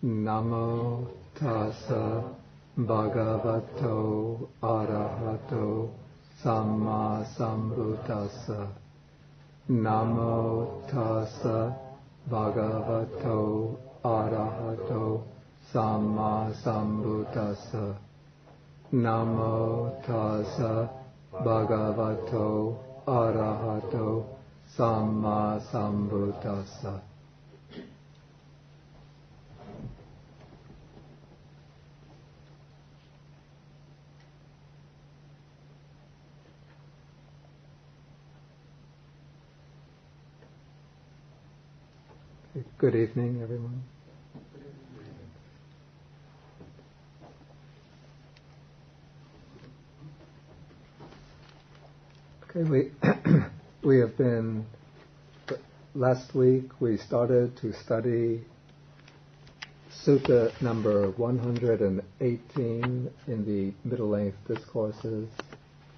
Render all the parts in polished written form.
Namo tassa bhagavato arahato samma sambuddhassa. Namo tassa bhagavato arahato samma sambuddhassa. Namo tassa bhagavato arahato samma sambuddhassa. Good evening, everyone. Okay, we have been, last week we started to study Sutta number 118 in the middle length discourses.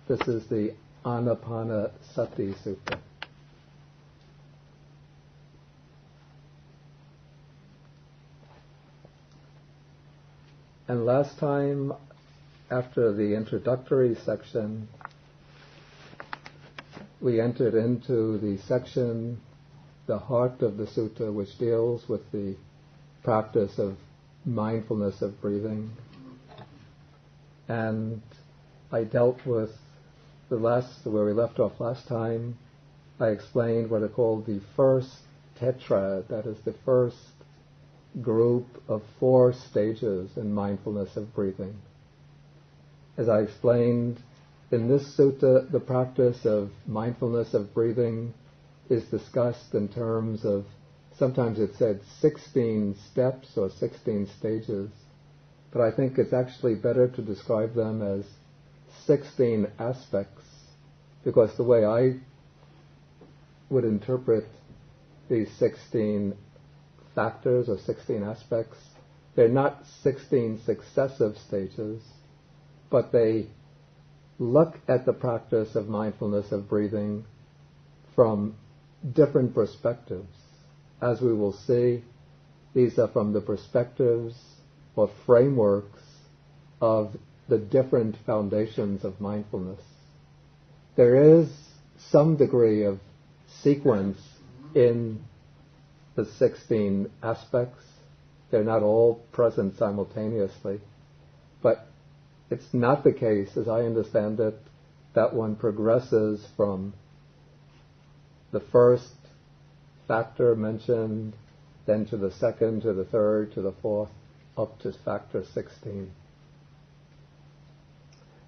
This is the Anapanasati Sutta. And last time, after the introductory section, we entered into the section, the heart of the sutta, which deals with the practice of mindfulness of breathing. And I dealt with where we left off last time. I explained what are called the first tetrad, that is the first group of 4 stages in mindfulness of breathing. As I explained, in this sutta, the practice of mindfulness of breathing is discussed in terms of, sometimes it's said 16 steps or 16 stages, but I think it's actually better to describe them as 16 aspects, because the way I would interpret these 16 factors or 16 aspects, they're not 16 successive stages, but they look at the practice of mindfulness of breathing from different perspectives. As we will see, these are from the perspectives or frameworks of the different foundations of mindfulness. There is some degree of sequence in the 16 aspects. They're not all present simultaneously, but it's not the case, as I understand it, that one progresses from the first factor mentioned, then to the second, to the third, to the fourth, up to factor 16.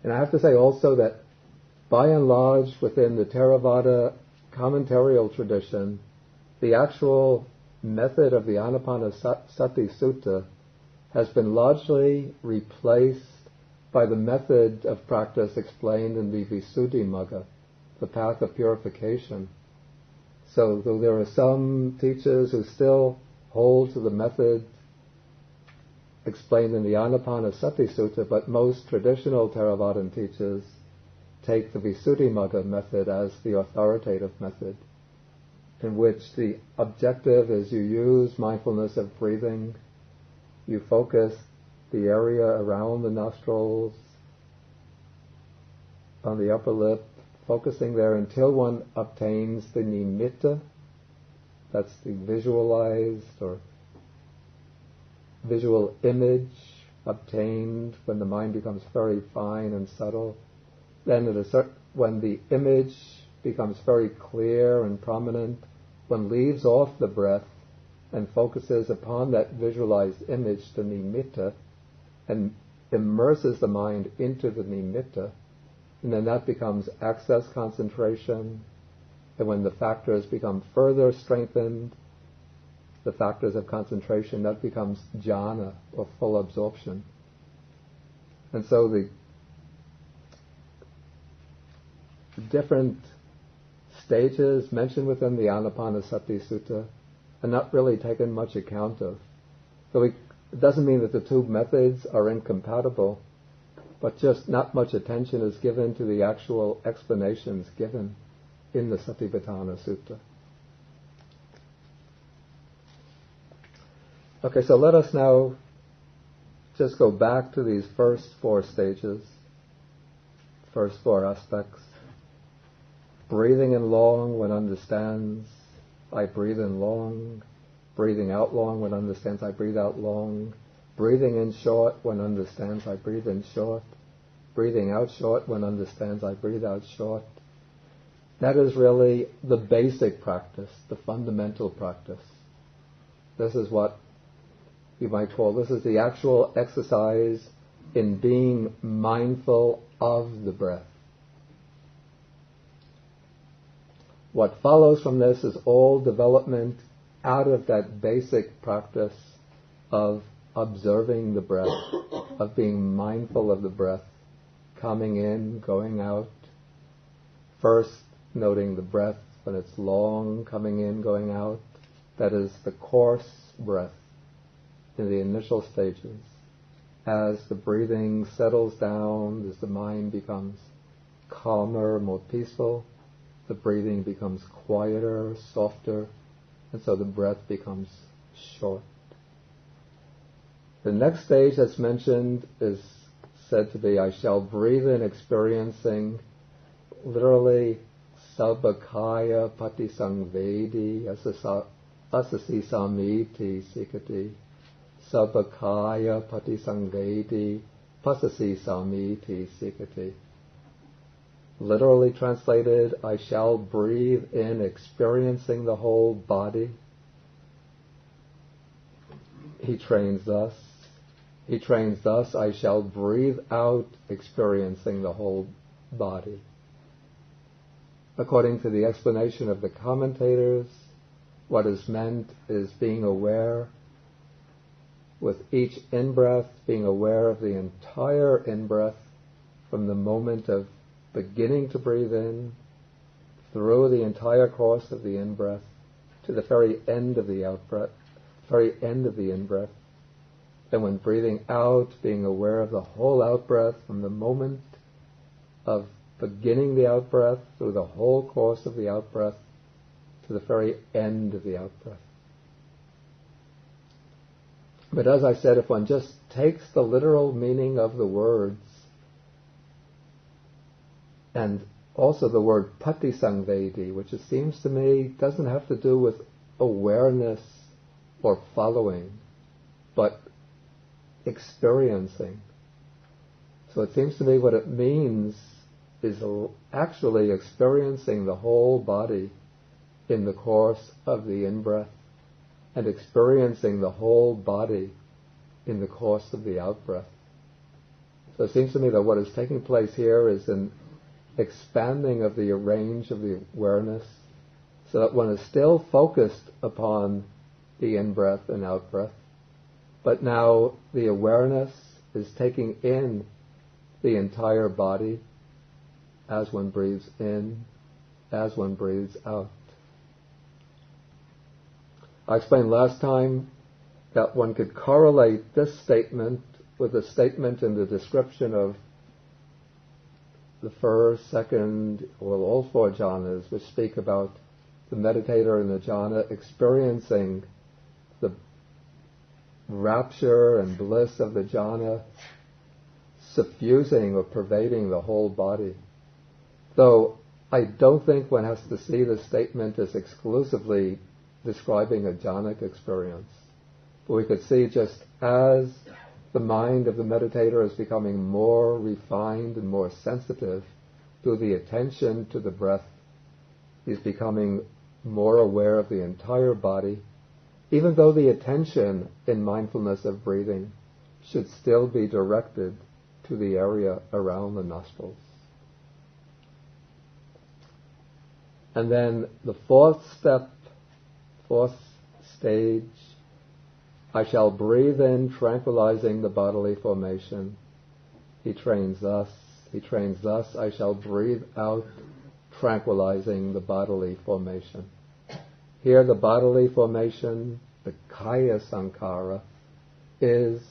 And I have to say also that by and large within the Theravada commentarial tradition, the actual method of the Anapanasati Sutta has been largely replaced by the method of practice explained in the Visuddhimagga, the path of purification. So though there are some teachers who still hold to the method explained in the Anapanasati Sutta, but most traditional Theravadan teachers take the Visuddhimagga method as the authoritative method, in which the objective is you use mindfulness of breathing, you focus the area around the nostrils, on the upper lip, focusing there until one obtains the nimitta, that's the visualized or visual image obtained when the mind becomes very fine and subtle. Then when the image becomes very clear and prominent, one leaves off the breath and focuses upon that visualized image, the nimitta, and immerses the mind into the nimitta, and then that becomes access concentration. And when the factors become further strengthened, the factors of concentration, that becomes jhana, or full absorption. And so the different stages mentioned within the Anapanasati Sutta are not really taken much account of. So it doesn't mean that the two methods are incompatible, but just not much attention is given to the actual explanations given in the Satipatthana Sutta. Okay, so let us now just go back to these first four stages, first four aspects. Breathing in long, one understands, I breathe in long. Breathing out long, one understands, I breathe out long. Breathing in short, one understands, I breathe in short. Breathing out short, one understands, I breathe out short. That is really the basic practice, the fundamental practice. This is what you might call, this is the actual exercise in being mindful of the breath. What follows from this is all development out of that basic practice of observing the breath, of being mindful of the breath, coming in, going out. First, noting the breath when it's long, coming in, going out. That is the coarse breath in the initial stages. As the breathing settles down, as the mind becomes calmer, more peaceful, the breathing becomes quieter, softer, and so the breath becomes short. The next stage that's mentioned is said to be, I shall breathe in experiencing, literally, sabakaya patisangvedi asasi samiti sikati. Sabakaya patisangvedi pasasi samiti sikati. Literally translated, I shall breathe in experiencing the whole body. He trains thus, I shall breathe out experiencing the whole body. According to the explanation of the commentators, what is meant is being aware with each in-breath, being aware of the entire in-breath from the moment of beginning to breathe in, through the entire course of the in-breath, to the very end of the out-breath, very end of the in-breath. Then when breathing out, being aware of the whole out-breath from the moment of beginning the out-breath, through the whole course of the out-breath, to the very end of the out-breath. But as I said, if one just takes the literal meaning of the words, and also the word patisangvedi, which it seems to me doesn't have to do with awareness or following, but experiencing. So it seems to me what it means is actually experiencing the whole body in the course of the in-breath and experiencing the whole body in the course of the out-breath. So it seems to me that what is taking place here is an expanding of the range of the awareness so that one is still focused upon the in-breath and out-breath, but now the awareness is taking in the entire body as one breathes in, as one breathes out. I explained last time that one could correlate this statement with a statement in the description of the first, second, well, all four jhanas, which speak about the meditator in the jhana experiencing the rapture and bliss of the jhana suffusing or pervading the whole body. Though I don't think one has to see the statement as exclusively describing a jhanic experience. But we could see just as the mind of the meditator is becoming more refined and more sensitive through the attention to the breath, he's becoming more aware of the entire body, even though the attention in mindfulness of breathing should still be directed to the area around the nostrils. And then the fourth stage, I shall breathe in, tranquilizing the bodily formation. He trains thus, I shall breathe out, tranquilizing the bodily formation. Here the bodily formation, the kaya sankhara, is,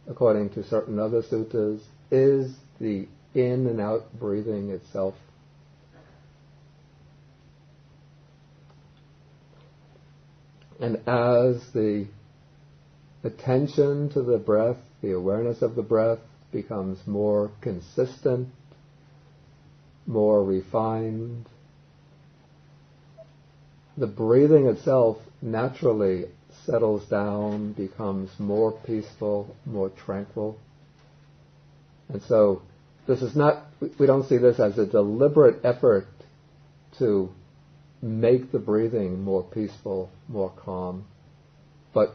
according to certain other suttas, is the in and out breathing itself. And as the attention to the breath, the awareness of the breath becomes more consistent, more refined. The breathing itself naturally settles down, becomes more peaceful, more tranquil. And so this is not, we don't see this as a deliberate effort to make the breathing more peaceful, more calm. But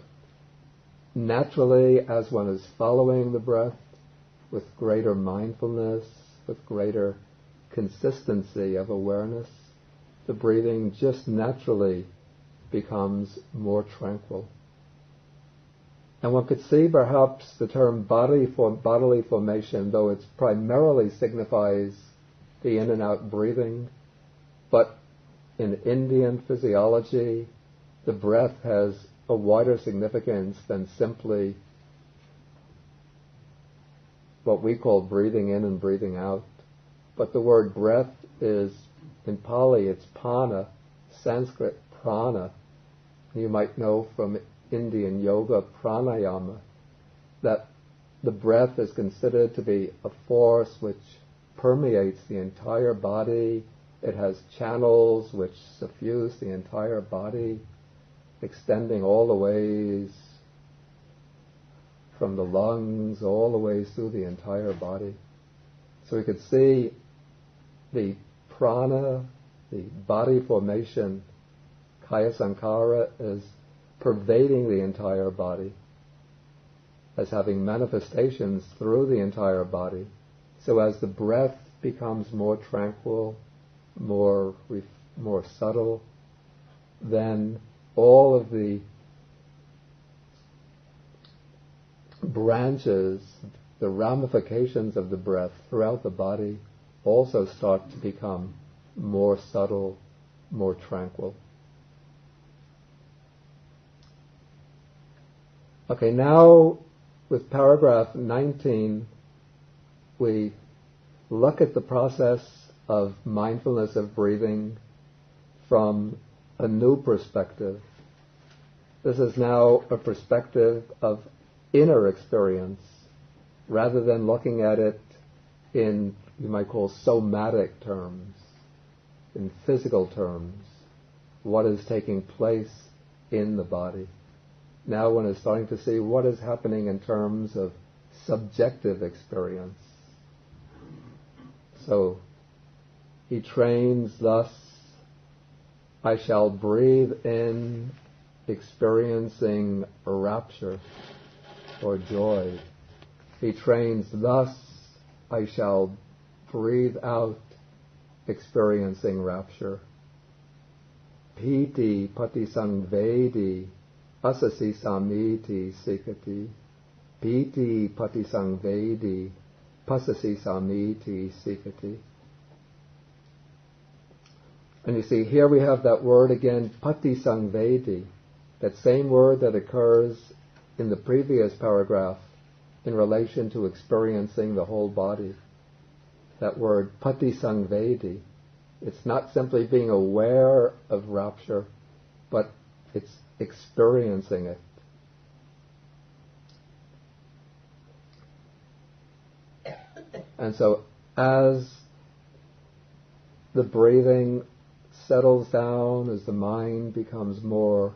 naturally, as one is following the breath with greater mindfulness, with greater consistency of awareness, the breathing just naturally becomes more tranquil. And one could see perhaps the term bodily formation, though it primarily signifies the in and out breathing, but in Indian physiology, the breath has a wider significance than simply what we call breathing in and breathing out. But the word breath is, in Pali, it's pana, Sanskrit prana. You might know from Indian yoga pranayama that the breath is considered to be a force which permeates the entire body. It has channels which suffuse the entire body, extending all the ways from the lungs all the way through the entire body. So we could see the prana, the body formation, kaya sankhara, is pervading the entire body, as having manifestations through the entire body. So as the breath becomes more tranquil, more subtle, then all of the branches, the ramifications of the breath throughout the body also start to become more subtle, more tranquil. Okay, now with paragraph 19, we look at the process of mindfulness of breathing from a new perspective. This is now a perspective of inner experience, rather than looking at it in, you might call, somatic terms, in physical terms, what is taking place in the body. Now one is starting to see what is happening in terms of subjective experience. So he trains thus: I shall breathe in, experiencing rapture or joy. He trains thus: I shall breathe out, experiencing rapture. Piti patisangvedi asasi samiti sikati. Piti patisangvedi pasasi samiti sikati. And you see, here we have that word again, patisangvedi, that same word that occurs in the previous paragraph in relation to experiencing the whole body. That word patisangvedi. It's not simply being aware of rapture, but it's experiencing it. And so as the breathing settles down, as the mind becomes more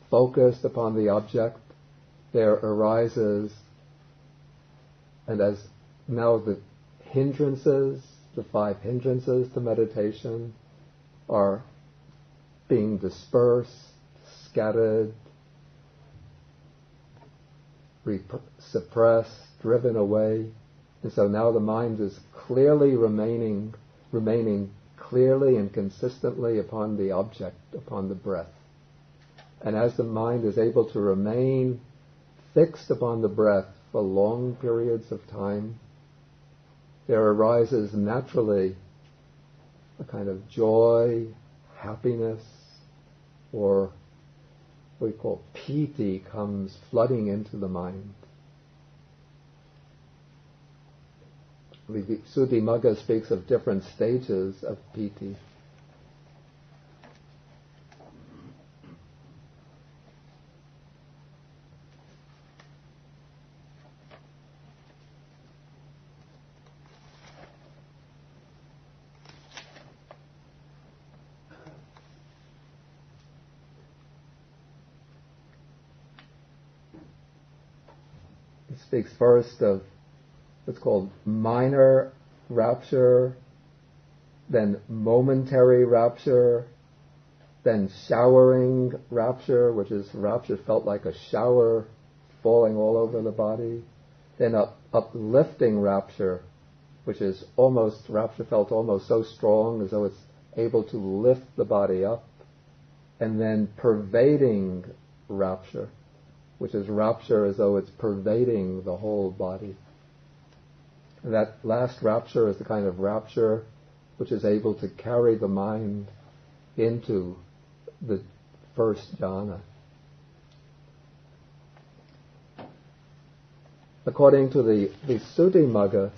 focused upon the object, there arises, and as now the hindrances, the 5 hindrances to meditation, are being dispersed, scattered, suppressed, driven away. And so now the mind is clearly remaining clearly and consistently upon the object, upon the breath. And as the mind is able to remain fixed upon the breath for long periods of time, there arises naturally a kind of joy, happiness, or what we call piti comes flooding into the mind. Suddhimagga speaks of different stages of piti. It speaks first of what's called minor rapture, then momentary rapture, then showering rapture, which is rapture felt like a shower falling all over the body, then uplifting rapture, which is rapture felt almost so strong as though it's able to lift the body up, and then pervading rapture, which is rapture as though it's pervading the whole body. And that last rapture is the kind of rapture which is able to carry the mind into the first jhana. According to the Suddhimagga,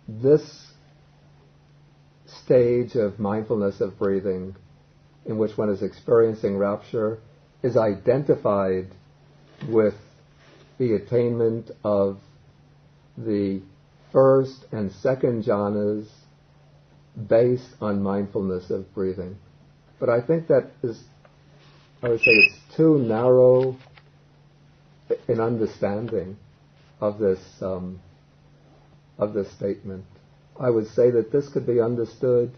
this stage of mindfulness of breathing, in which one is experiencing rapture, is identified with the attainment of the first and second jhanas based on mindfulness of breathing. But I think that is, I would say it's too narrow an understanding of this statement. I would say that this could be understood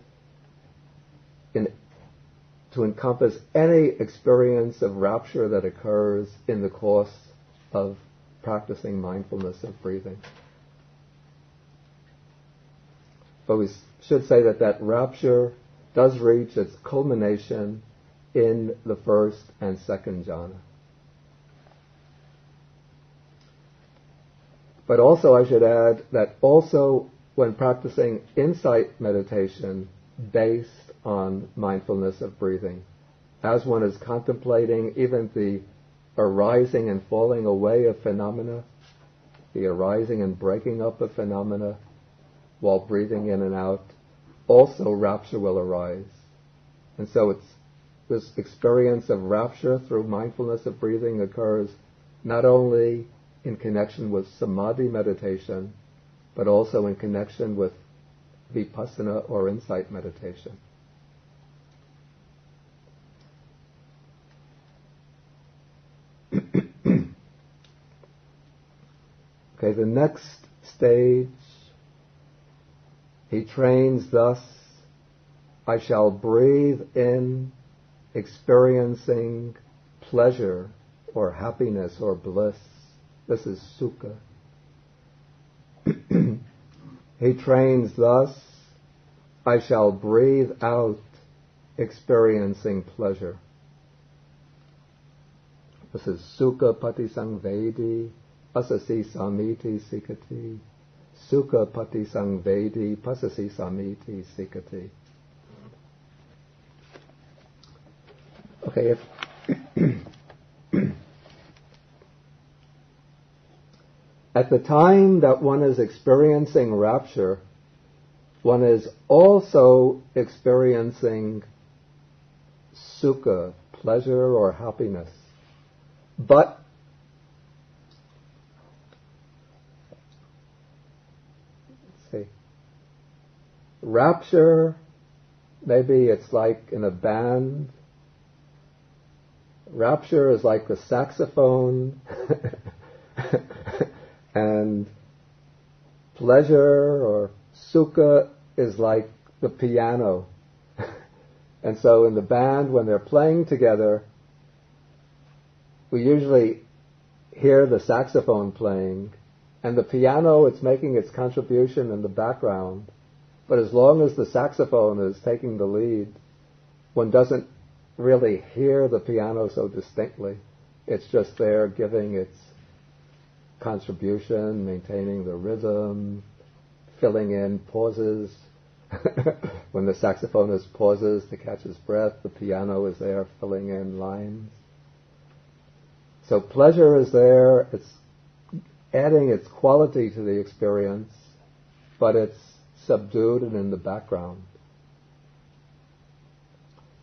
to encompass any experience of rapture that occurs in the course of practicing mindfulness of breathing. But we should say that rapture does reach its culmination in the first and second jhana. But also I should add that also when practicing insight meditation based on mindfulness of breathing, as one is contemplating even the arising and falling away of phenomena, the arising and breaking up of phenomena while breathing in and out, also rapture will arise. And so it's this experience of rapture through mindfulness of breathing occurs not only in connection with samadhi meditation, but also in connection with vipassana or insight meditation. Okay, the next stage, he trains thus: I shall breathe in, experiencing pleasure or happiness or bliss. This is sukha. He trains thus: I shall breathe out, experiencing pleasure. This is sukha patisangvedi, pasasi samiti sikati. Sukha patisangvedi, pasasi samiti sikati. Okay, at the time that one is experiencing rapture, one is also experiencing sukha, pleasure or happiness. But let's see, rapture, maybe it's like in a band. Rapture is like the saxophone, and pleasure or sukha is like the piano. And so in the band, when they're playing together, we usually hear the saxophone playing, and the piano, it's making its contribution in the background. But as long as the saxophone is taking the lead, one doesn't really hear the piano so distinctly. It's just there giving its contribution, maintaining the rhythm, filling in pauses. When the saxophonist pauses to catch his breath, the piano is there filling in lines. So pleasure is there, it's adding its quality to the experience, but it's subdued and in the background.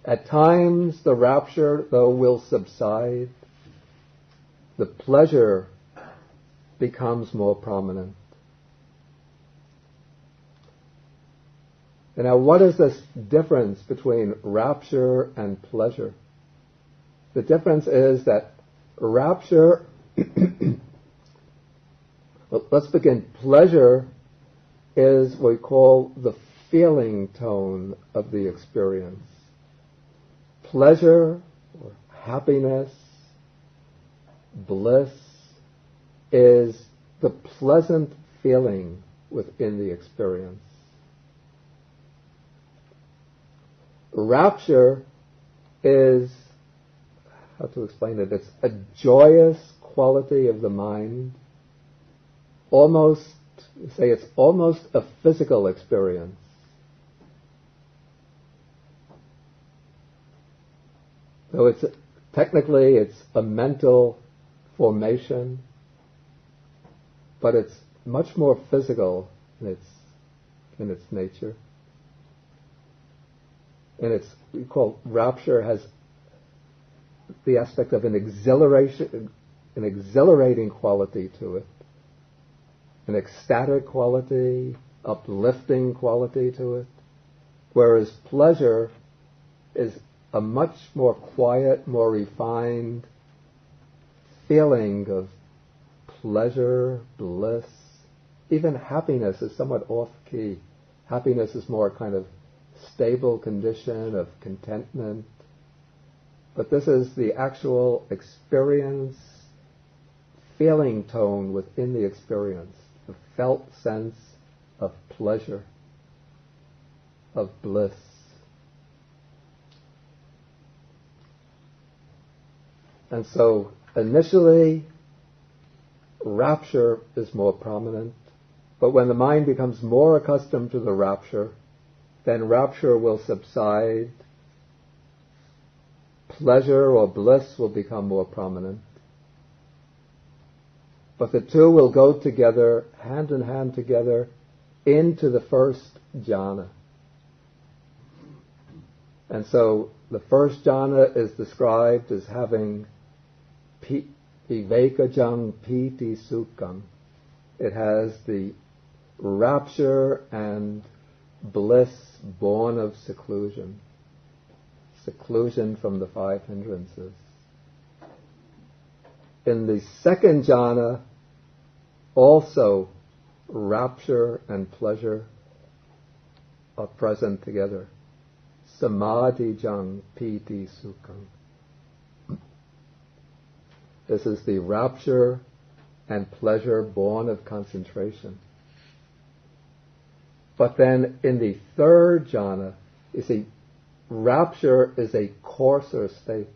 At times, the rapture, though, will subside. The pleasure becomes more prominent. And now, what is this difference between rapture and pleasure? The difference is that rapture, well, let's begin. Pleasure is what we call the feeling tone of the experience. Pleasure, or happiness, bliss, is the pleasant feeling within the experience. Rapture is, how to explain it, it's a joyous quality of the mind, almost, say it's almost a physical experience. So technically it's a mental formation, but it's much more physical in its nature. And we call rapture has the aspect of an exhilarating quality to it, an ecstatic quality, uplifting quality to it, whereas pleasure is a much more quiet, more refined feeling of pleasure, bliss. Even happiness is somewhat off-key. Happiness is more kind of stable condition of contentment. But this is the actual experience, feeling tone within the experience, the felt sense of pleasure, of bliss. And so initially, rapture is more prominent, but when the mind becomes more accustomed to the rapture, then rapture will subside, pleasure or bliss will become more prominent. But the two will go together, hand in hand together, into the first jhana. And so the first jhana is described as having vivekajam piti sukham. It has the rapture and bliss born of seclusion from the five hindrances. In the second jhana, also rapture and pleasure are present together. Samadhi jang piti sukham. This is the rapture and pleasure born of concentration. But then in the third jhana, you see, rapture is a coarser state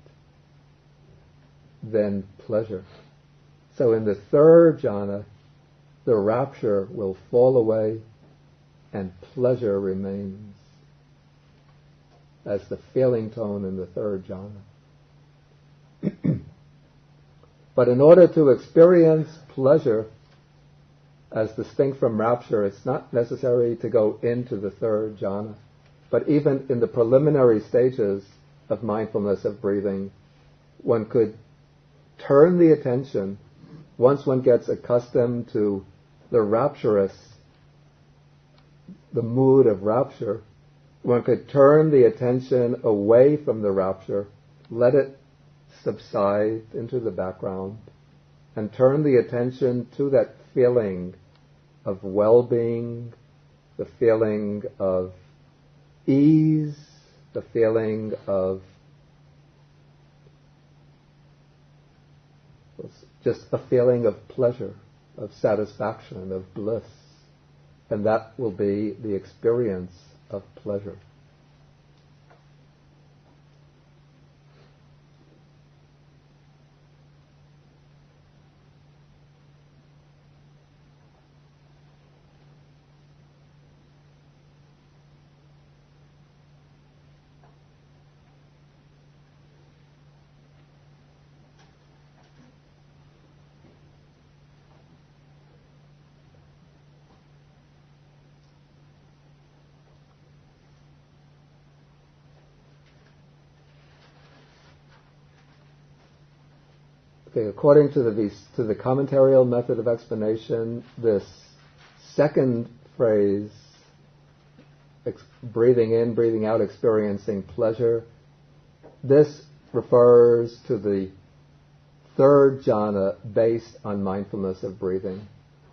than pleasure. So in the third jhana, the rapture will fall away and pleasure remains as the feeling tone in the third jhana. But in order to experience pleasure as distinct from rapture, it's not necessary to go into the third jhana. But even in the preliminary stages of mindfulness of breathing, one could turn the attention, once one gets accustomed to the rapturous, the mood of rapture, one could turn the attention away from the rapture, let it subside into the background, and turn the attention to that feeling of well-being, the feeling of ease, the feeling of just a feeling of pleasure, of satisfaction, of bliss. And that will be the experience of pleasure. Okay, according to the commentarial method of explanation, this second phrase breathing in, breathing out, experiencing pleasure. This refers to the third jhana based on mindfulness of breathing.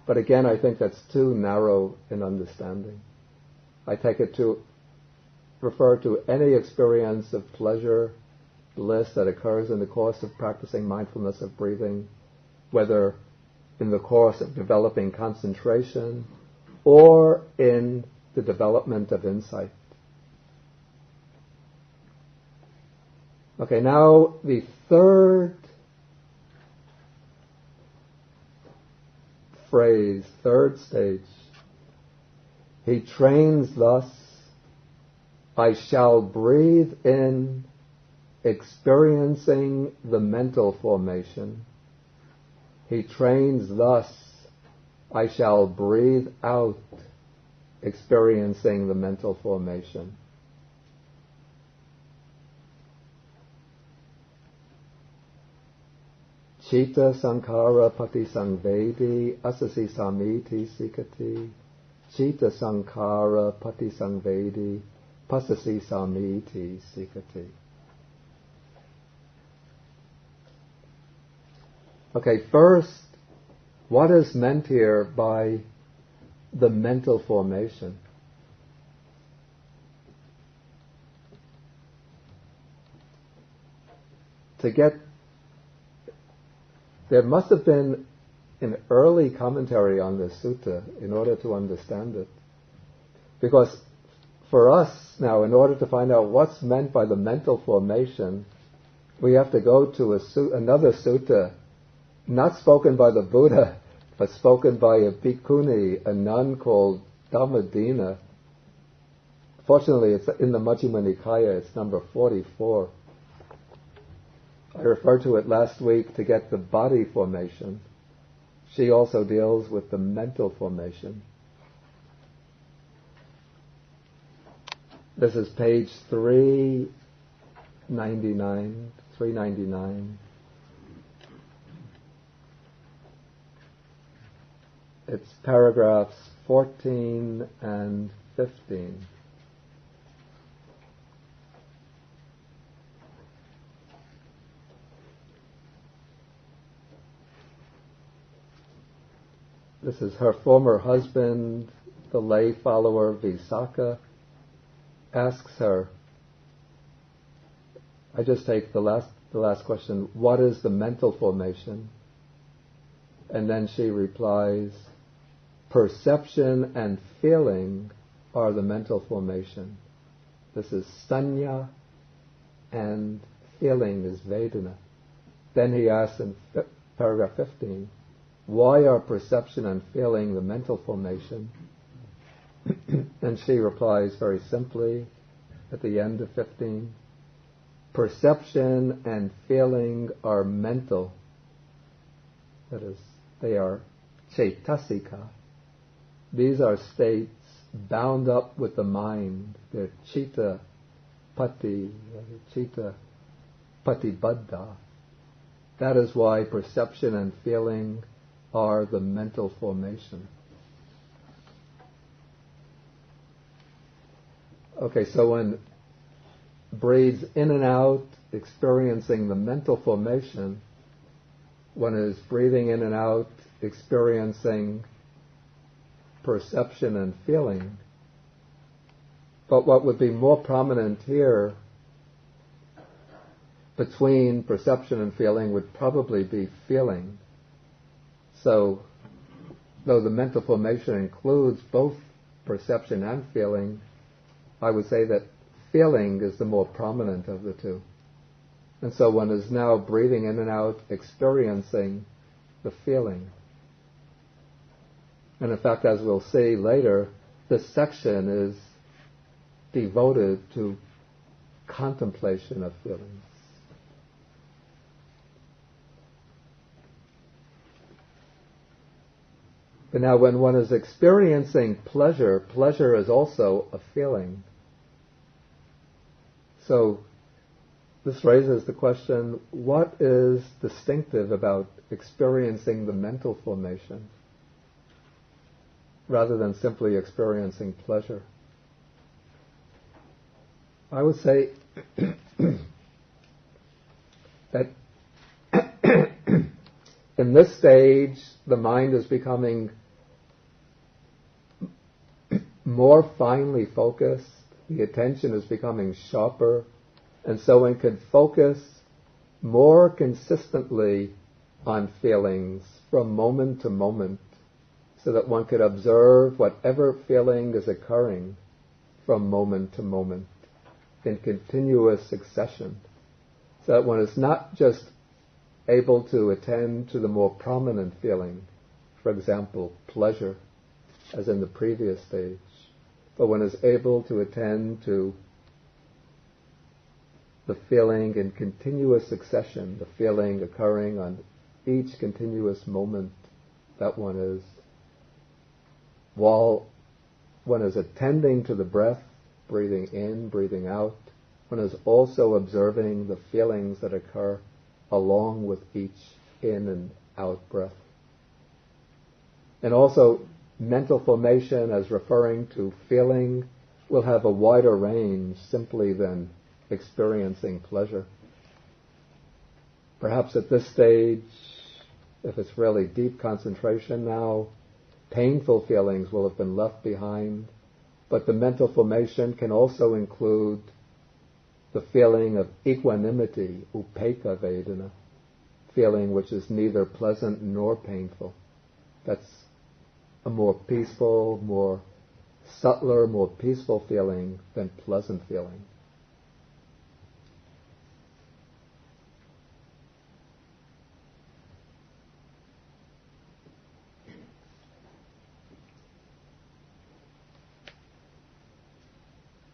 But again, I think that's too narrow in understanding. I take it to refer to any experience of pleasure, bliss that occurs in the course of practicing mindfulness of breathing, whether in the course of developing concentration or in the development of insight. Okay, now the third phrase, third stage. He trains thus, I shall breathe in, experiencing the mental formation. He trains thus, I shall breathe out, experiencing the mental formation. Chitta sankhara pati sangvedi asasi samiti sikati. Chitta sankhara pati sangvedi pasasi samiti sikati. Okay, first, what is meant here by the mental formation? There must have been an early commentary on this sutta in order to understand it. Because for us now, in order to find out what's meant by the mental formation, we have to go to another sutta, not spoken by the Buddha, but spoken by a bhikkhuni, a nun called Dhammadina. Fortunately, it's in the Majjhima Nikaya, it's number 44. I referred to it last week to get the body formation. She also deals with the mental formation. This is page 399. It's paragraphs 14 and 15. This is her former husband, the lay follower Visakha, asks her, I just take the last question, what is the mental formation? And then she replies, perception and feeling are the mental formation. This is sanya, and feeling is vedana. Then he asks in paragraph 15, why are perception and feeling the mental formation? And she replies very simply at the end of 15, perception and feeling are mental. That is, they are chaitasika. These are states bound up with the mind. They're chitta patibaddha. That is why perception and feeling are the mental formation. Okay, so one breathes in and out, experiencing the mental formation. One is breathing in and out, experiencing perception and feeling. But what would be more prominent here between perception and feeling would probably be feeling. So, though the mental formation includes both perception and feeling, I would say that feeling is the more prominent of the two. And so one is now breathing in and out, experiencing the feeling. And in fact, as we'll see later, this section is devoted to contemplation of feelings. But now when one is experiencing pleasure, pleasure is also a feeling. So this raises the question, what is distinctive about experiencing the mental formation rather than simply experiencing pleasure? I would say that in this stage, the mind is becoming more finely focused, the attention is becoming sharper, and so one can focus more consistently on feelings from moment to moment, so that one could observe whatever feeling is occurring from moment to moment in continuous succession, so that one is not just able to attend to the more prominent feeling, for example, pleasure, as in the previous stage, but one is able to attend to the feeling in continuous succession, the feeling occurring on each continuous moment that one is, while one is attending to the breath, breathing in, breathing out, one is also observing the feelings that occur along with each in and out breath. And also, mental formation as referring to feeling will have a wider range simply than experiencing pleasure. Perhaps at this stage, if it's really deep concentration now, painful feelings will have been left behind, but the mental formation can also include the feeling of equanimity, upekkha vedana, feeling which is neither pleasant nor painful. That's a more peaceful, more subtler, more peaceful feeling than pleasant feeling.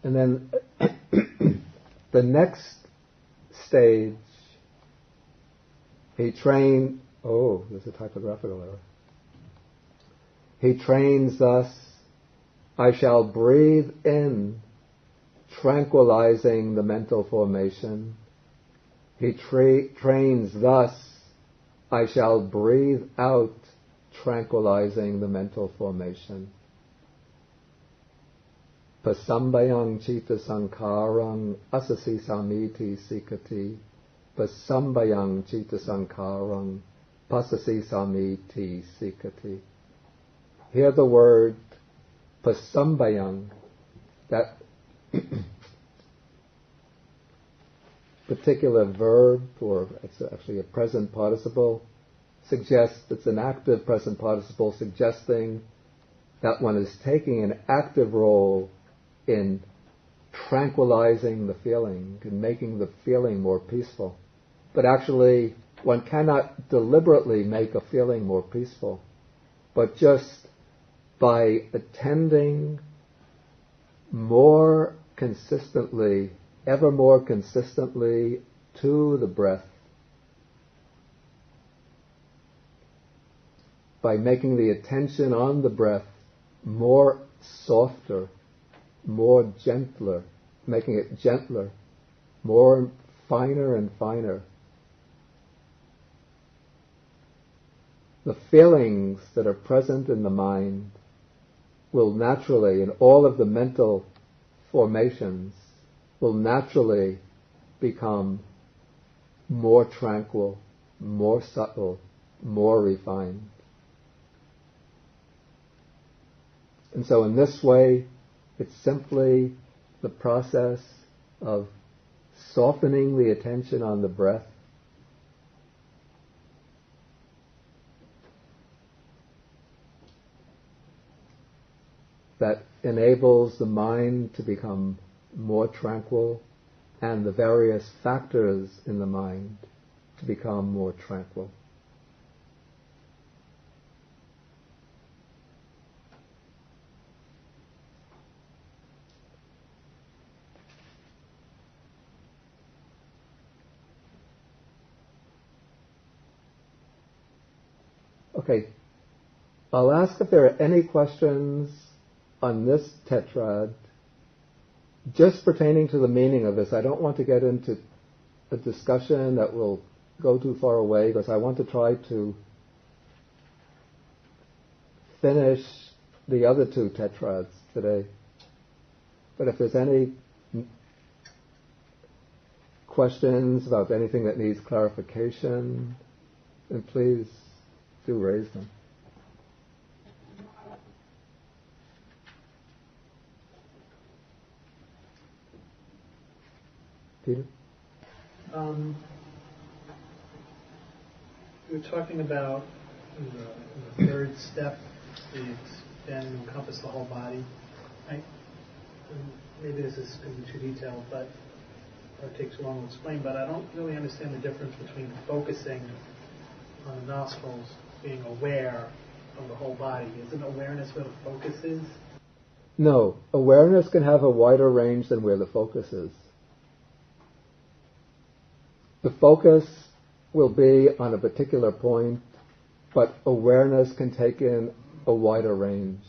And then the next stage, there's a typographical error. He trains thus, I shall breathe in, tranquilizing the mental formation. He trains thus, I shall breathe out, tranquilizing the mental formation. Pasambayang cita sankarang asasi samiti sikati. Pasambayang cita sankarang pasasi samiti sikati. Hear the word pasambayang, that particular verb, or it's actually a present participle, suggests it's an active present participle, suggesting that one is taking an active role in tranquilizing the feeling and making the feeling more peaceful. But actually, one cannot deliberately make a feeling more peaceful, but just by attending more consistently, ever more consistently to the breath, by making the attention on the breath more softer, more gentler, making it gentler, more finer and finer. The feelings that are present in the mind will naturally, in all of the mental formations, will naturally become more tranquil, more subtle, more refined. And so in this way, it's simply the process of softening the attention on the breath, that enables the mind to become more tranquil and the various factors in the mind to become more tranquil. Okay, I'll ask if there are any questions on this tetrad, just pertaining to the meaning of this. I don't want to get into a discussion that will go too far away, because I want to try to finish the other two tetrads today. But if there's any questions about anything that needs clarification, then please do raise them. Peter? We were talking about in the third step, the expand and encompass the whole body. Maybe this is going to be too detailed, or it takes too long to explain, but I don't really understand the difference between focusing on the nostrils, being aware of the whole body. Isn't awareness where the focus is? No, awareness can have a wider range than where the focus is. The focus will be on a particular point, but awareness can take in a wider range.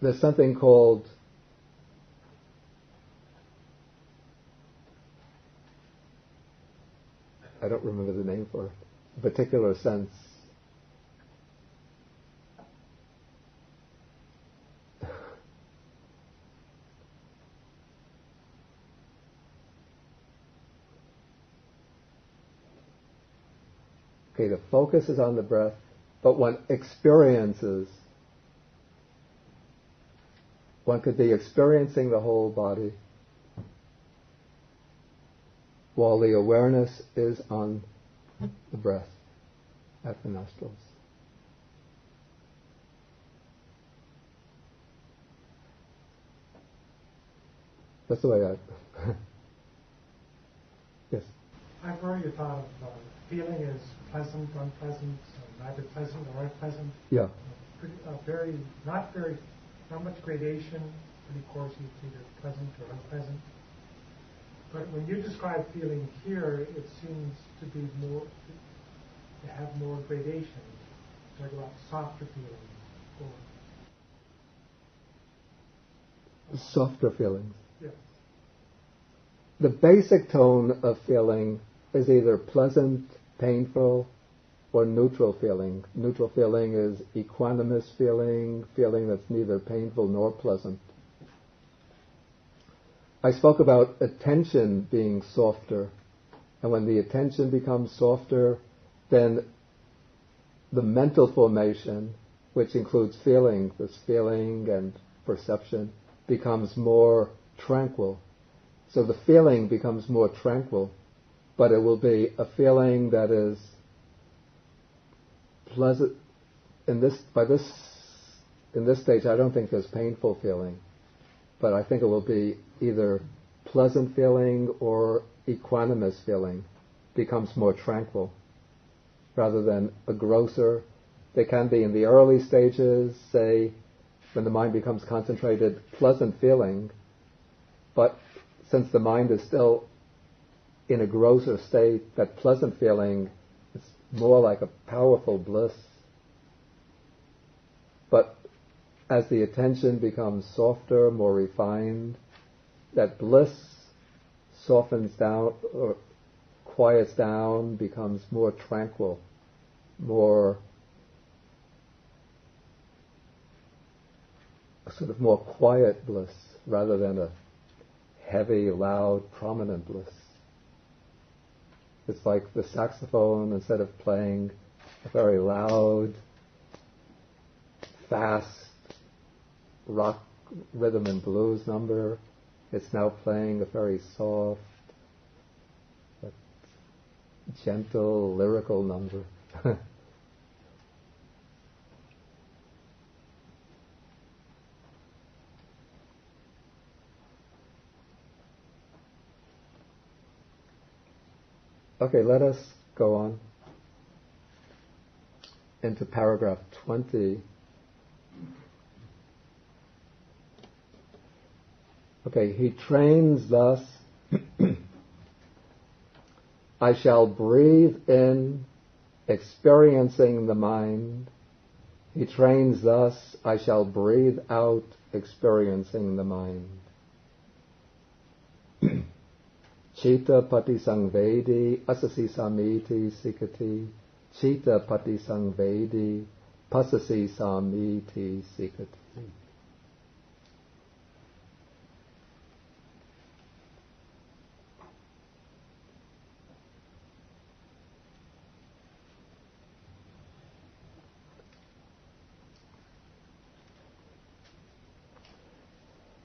There's something called I don't remember the name for it, a particular sense. Okay, the focus is on the breath, but one could be experiencing the whole body while the awareness is on the breath at the nostrils. That's the way I... Yes? I've already thought of feeling as pleasant, unpleasant, neither pleasant or unpleasant. Yeah. Not much gradation, pretty coarse, it's either pleasant or unpleasant. But when you describe feeling here, it seems to be to have more gradation. Talk about softer feelings. Softer feelings. Yes. The basic tone of feeling is either pleasant, painful, or neutral feeling. Neutral feeling is equanimous feeling that's neither painful nor pleasant. I spoke about attention being softer, and when the attention becomes softer, then the mental formation, which includes feeling, this feeling and perception, becomes more tranquil. So the feeling becomes more tranquil, but it will be a feeling that is pleasant. In this stage, I don't think there's painful feeling, but I think it will be either pleasant feeling or equanimous feeling becomes more tranquil, rather than a grosser. They can be in the early stages, say, when the mind becomes concentrated, pleasant feeling, but since the mind is still in a grosser state, that pleasant feeling is more like a powerful bliss. But as the attention becomes softer, more refined, that bliss softens down or quiets down, becomes more tranquil, more sort of more quiet bliss rather than a heavy, loud, prominent bliss. It's like the saxophone, instead of playing a very loud, fast rock, rhythm and blues number, it's now playing a very soft, but gentle, lyrical number. Okay, let us go on into paragraph 20. Okay, he trains thus, I shall breathe in, experiencing the mind. He trains thus, I shall breathe out, experiencing the mind. Chitta pati sangvedi, asasi samiti sikati. Chitta pati sangvedi, pasasi samiti sikati.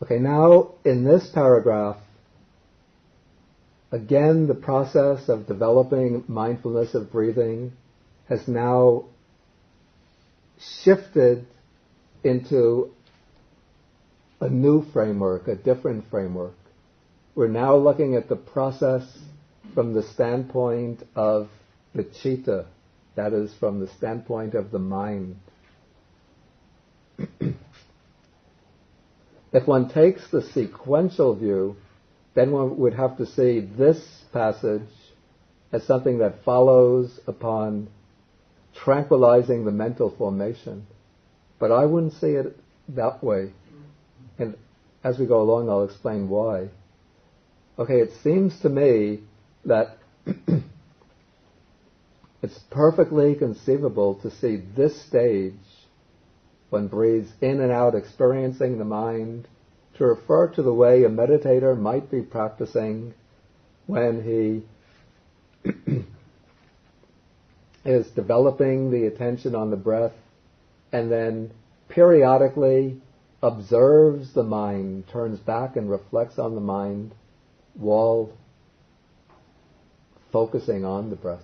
Okay, now in this paragraph, again the process of developing mindfulness of breathing has now shifted into a new framework, a different framework. We're now looking at the process from the standpoint of the citta, that is, from the standpoint of the mind. If one takes the sequential view, then one would have to see this passage as something that follows upon tranquilizing the mental formation. But I wouldn't see it that way. And as we go along, I'll explain why. Okay, it seems to me that it's perfectly conceivable to see this stage, one breathes in and out, experiencing the mind, to refer to the way a meditator might be practicing when he is developing the attention on the breath and then periodically observes the mind, turns back and reflects on the mind while focusing on the breath,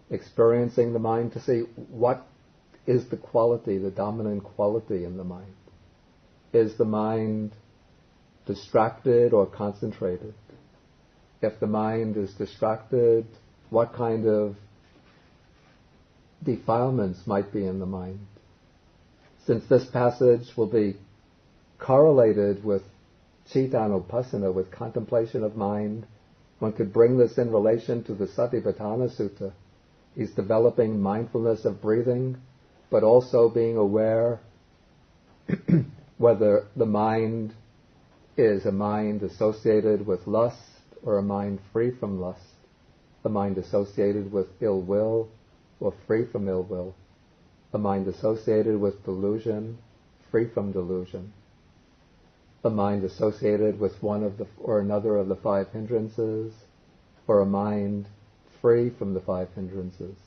experiencing the mind to see what is the quality, the dominant quality in the mind. Is the mind distracted or concentrated? If the mind is distracted, what kind of defilements might be in the mind? Since this passage will be correlated with cittanupassana, with contemplation of mind, one could bring this in relation to the Satipatthana Sutta. He's developing mindfulness of breathing, but also being aware whether the mind is a mind associated with lust or a mind free from lust, a mind associated with ill will or free from ill will, a mind associated with delusion, free from delusion, a mind associated with one of the or another of the five hindrances, or a mind free from the five hindrances.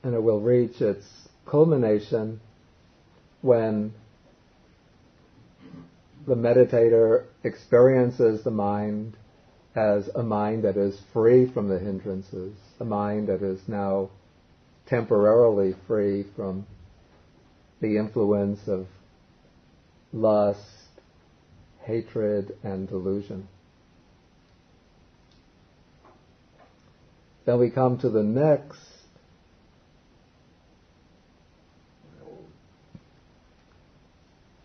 And it will reach its culmination when the meditator experiences the mind as a mind that is free from the hindrances, a mind that is now temporarily free from the influence of lust, hatred, and delusion. Then we come to the next.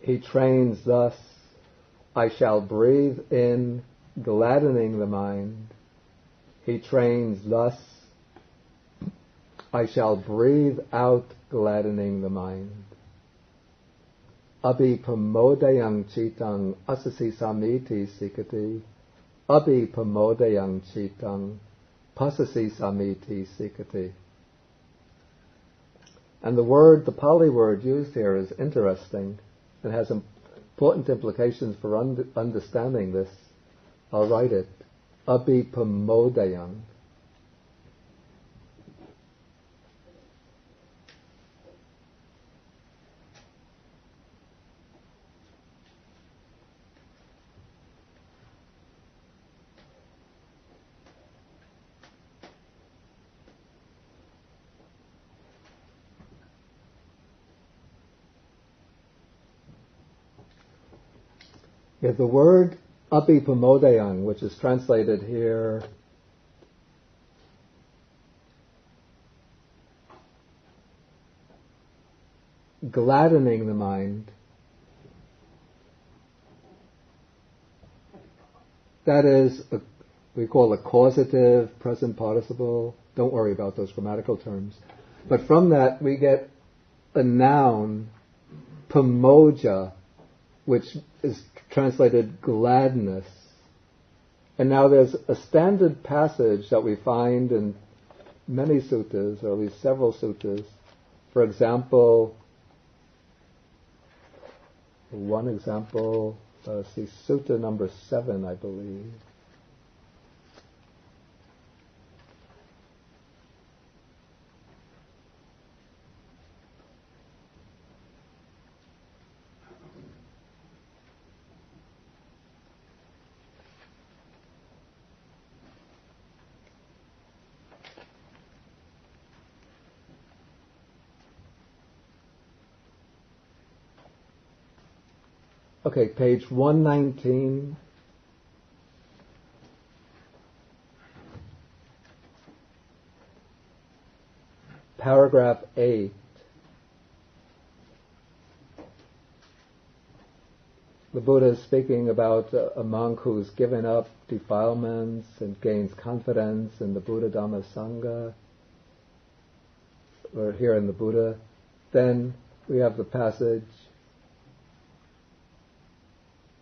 He trains thus, I shall breathe in, gladdening the mind. He trains thus, I shall breathe out, gladdening the mind. Abhipamodayang chitang asasi samiti sikati. Abhipamodayang chitang pasasi samiti sikati. And the Pali word used here is interesting. It has important implications for understanding this. I'll write it. Abhipamodayang. Yeah, the word abhipamodayang, which is translated here gladdening the mind, that is, we call a causative present participle. Don't worry about those grammatical terms. But from that we get a noun, pamoja, which is translated gladness. And now there's a standard passage that we find in many suttas, or at least several suttas. For example, one example see, Sutta number 7, I believe. Okay, page 119. Paragraph 8. The Buddha is speaking about a monk who's given up defilements and gains confidence in the Buddha Dhamma Sangha, or here in the Buddha. Then we have the passage,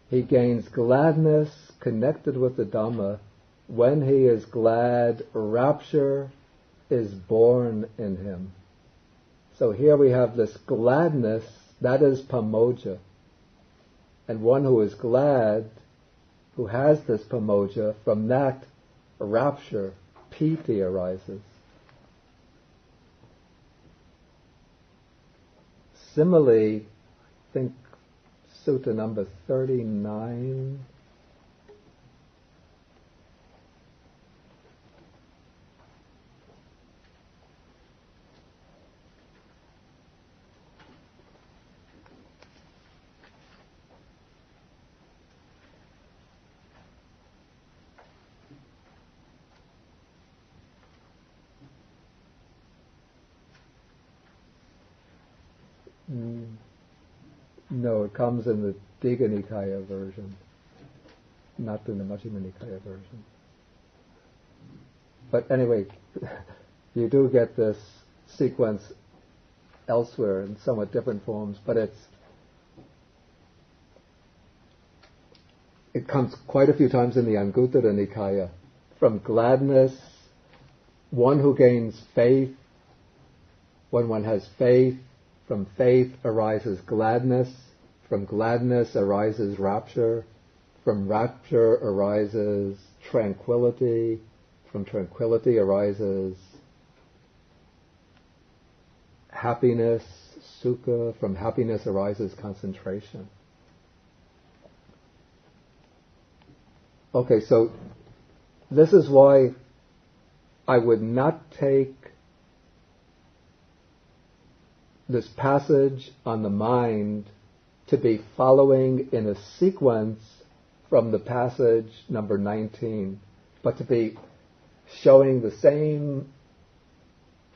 he gains gladness connected with the Dhamma. When he is glad, rapture is born in him. So here we have this gladness, that is pamoja. And one who is glad, who has this pamoja, from that rapture, piti arises. Similarly, I think Sutta number 39. No, it comes in the Digha Nikaya version, not in the Majjhima Nikaya version. But anyway, you do get this sequence elsewhere in somewhat different forms, but it comes quite a few times in the Anguttara Nikaya. From gladness, one who gains faith, when one has faith, from faith arises gladness, from gladness arises rapture, from rapture arises tranquility, from tranquility arises happiness, sukha, from happiness arises concentration. Okay, so this is why I would not take this passage on the mind to be following in a sequence from the passage number 19, but to be showing the same,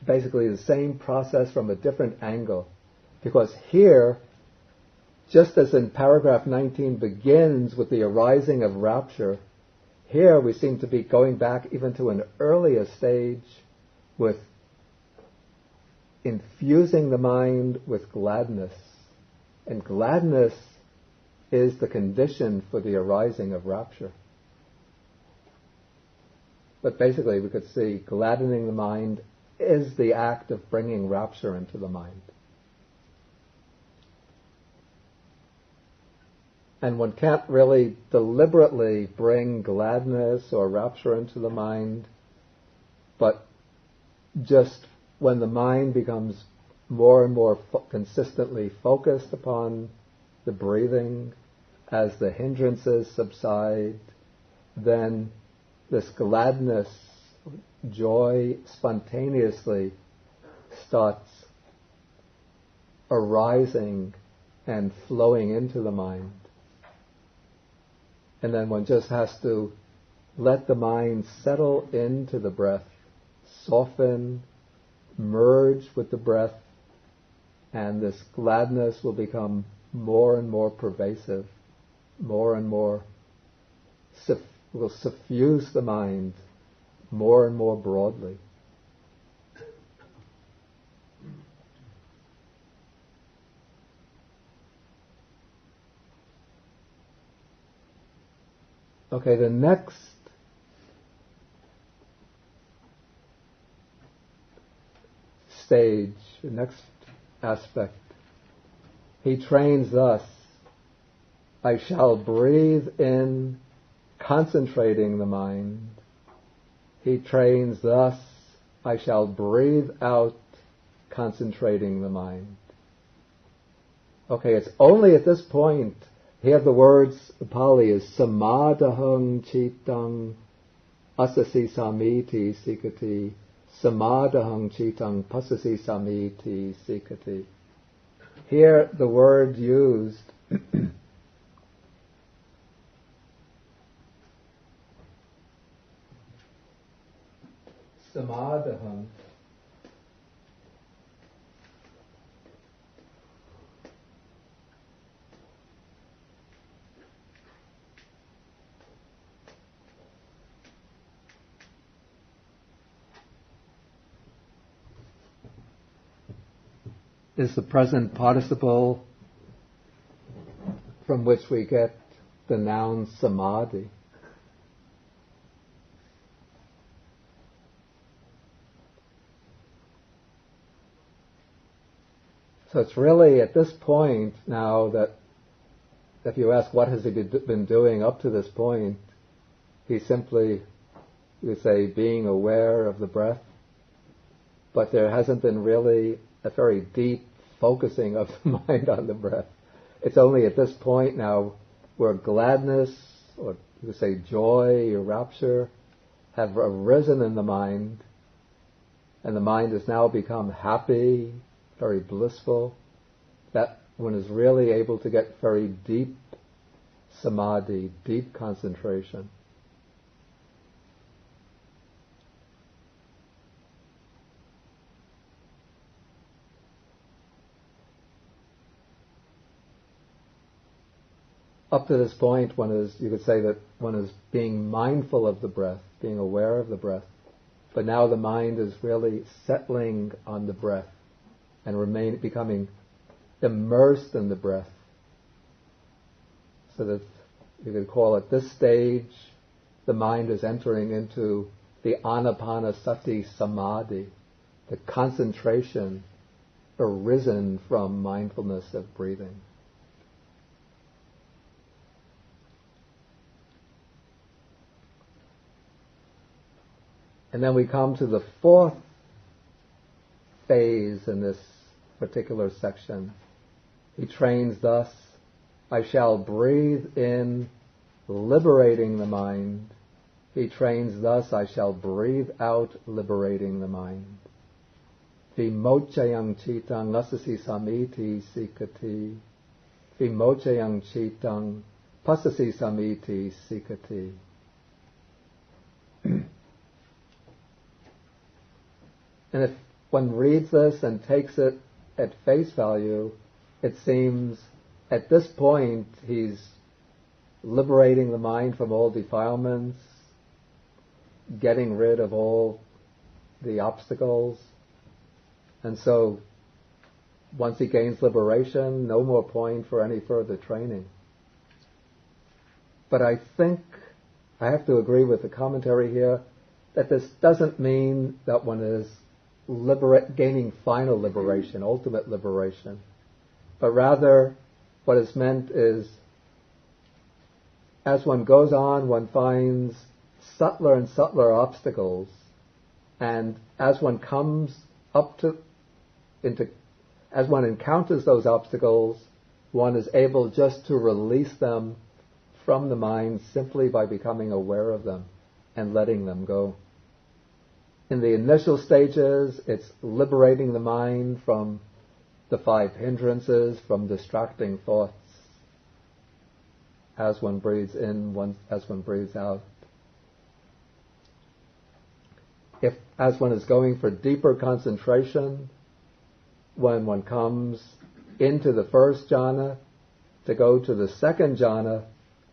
basically the same process from a different angle. Because here, just as in paragraph 19 begins with the arising of rapture, here we seem to be going back even to an earlier stage with infusing the mind with gladness. And gladness is the condition for the arising of rapture. But basically we could see gladdening the mind is the act of bringing rapture into the mind. And one can't really deliberately bring gladness or rapture into the mind, but just when the mind becomes more and more consistently focused upon the breathing, as the hindrances subside, then this gladness, joy, spontaneously starts arising and flowing into the mind. And then one just has to let the mind settle into the breath, soften, merge with the breath, and this gladness will become more and more pervasive, more and more, will suffuse the mind more and more broadly. Okay, the next stage, the next aspect, he trains thus. I shall breathe in, concentrating the mind. He trains thus, I shall breathe out, concentrating the mind. Okay, it's only at this point, here the words, Pali is samadahang chitang asasi samiti sikati, samadahang chitang pasasi samiti sikati. Here the word used samadaham is the present participle from which we get the noun samadhi. So it's really at this point now that if you ask what has he been doing up to this point, he's simply, you would say, being aware of the breath, but there hasn't been really a very deep focusing of the mind on the breath. It's only at this point now where gladness, or you could say joy or rapture, have arisen in the mind, and the mind has now become happy, very blissful, that one is really able to get very deep samadhi, deep concentration. Up to this point, one is, you could say that one is being mindful of the breath, being aware of the breath. But now the mind is really settling on the breath and becoming immersed in the breath. So that you could call it this stage, the mind is entering into the Anapanasati Samadhi, the concentration arisen from mindfulness of breathing. And then we come to the fourth phase in this particular section. He trains thus, I shall breathe in, liberating the mind. He trains thus, I shall breathe out, liberating the mind. Vimochayang chitang nasasi samiti sikati. Vimochayang chitang pasasi samiti sikati. And if one reads this and takes it at face value, it seems at this point he's liberating the mind from all defilements, getting rid of all the obstacles. And so once he gains liberation, no more point for any further training. But I think I have to agree with the commentary here that this doesn't mean that one is gaining final liberation, ultimate liberation, but rather what is meant is as one goes on, one finds subtler and subtler obstacles, and as one comes as one encounters those obstacles, one is able just to release them from the mind simply by becoming aware of them and letting them go. In the initial stages, it's liberating the mind from the 5 hindrances, from distracting thoughts, as one breathes in, as one breathes out. If, as one is going for deeper concentration, when one comes into the first jhana, to go to the second jhana,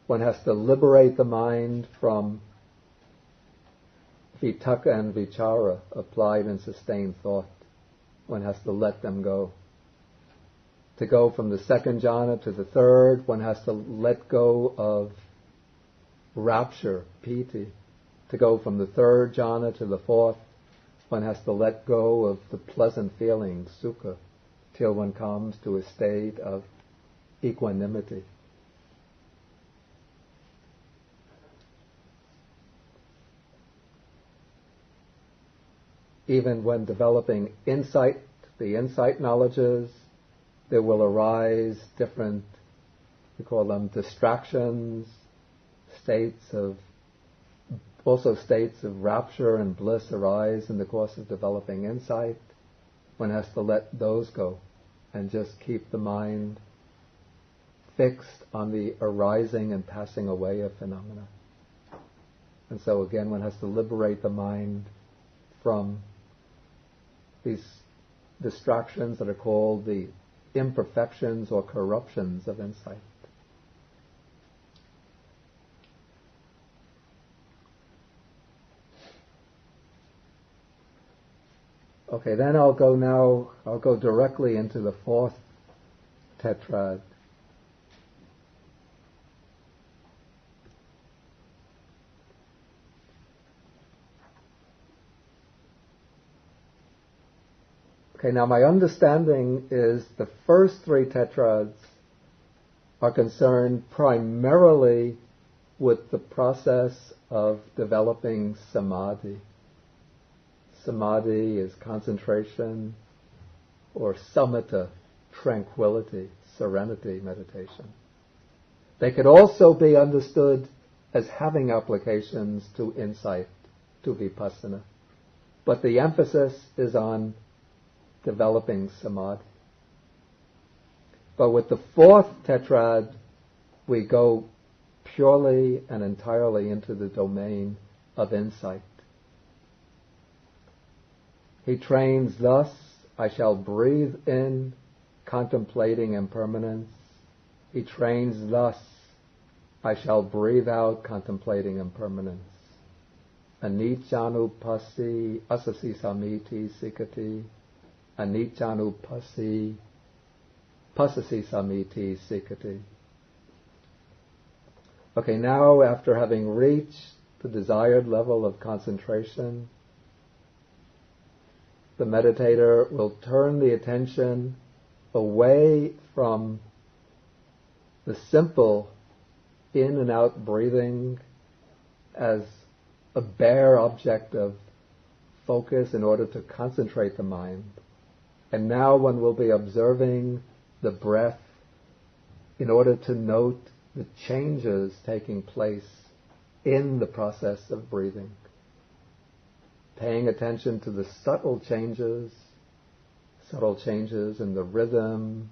one has to liberate the mind from vitaka and vichara, applied and sustained thought. One has to let them go. To go from the second jhana to the third, one has to let go of rapture, piti. To go from the third jhana to the fourth, one has to let go of the pleasant feelings, sukha, till one comes to a state of equanimity. even when developing insight, the insight knowledges, there will arise different, we call them distractions, also states of rapture and bliss arise in the course of developing insight. One has to let those go and just keep the mind fixed on the arising and passing away of phenomena. And so again, one has to liberate the mind from these distractions that are called the imperfections or corruptions of insight. Okay, then I'll go directly into the fourth tetrad. Okay, now my understanding is the first three tetrads are concerned primarily with the process of developing samadhi. Samadhi is concentration, or samatha, tranquility, serenity meditation. They could also be understood as having applications to insight, to vipassana. But the emphasis is on developing samadhi. But with the fourth tetrad, we go purely and entirely into the domain of insight. He trains thus, I shall breathe in, contemplating impermanence. He trains thus, I shall breathe out, contemplating impermanence. Aniccanupassi asasi samiti sikati. Aniccanupassi pasasi samiti sikati. Okay, now after having reached the desired level of concentration, the meditator will turn the attention away from the simple in and out breathing as a bare object of focus in order to concentrate the mind. And now one will be observing the breath in order to note the changes taking place in the process of breathing. Paying attention to the subtle changes in the rhythm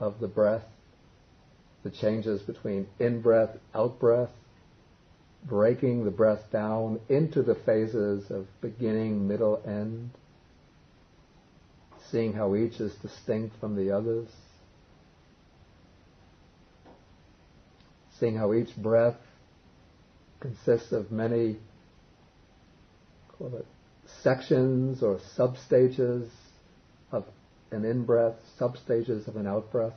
of the breath, the changes between in-breath, out-breath, breaking the breath down into the phases of beginning, middle, end, seeing how each is distinct from the others, seeing how each breath consists of many, call it, sections or substages of an in-breath, substages of an out-breath.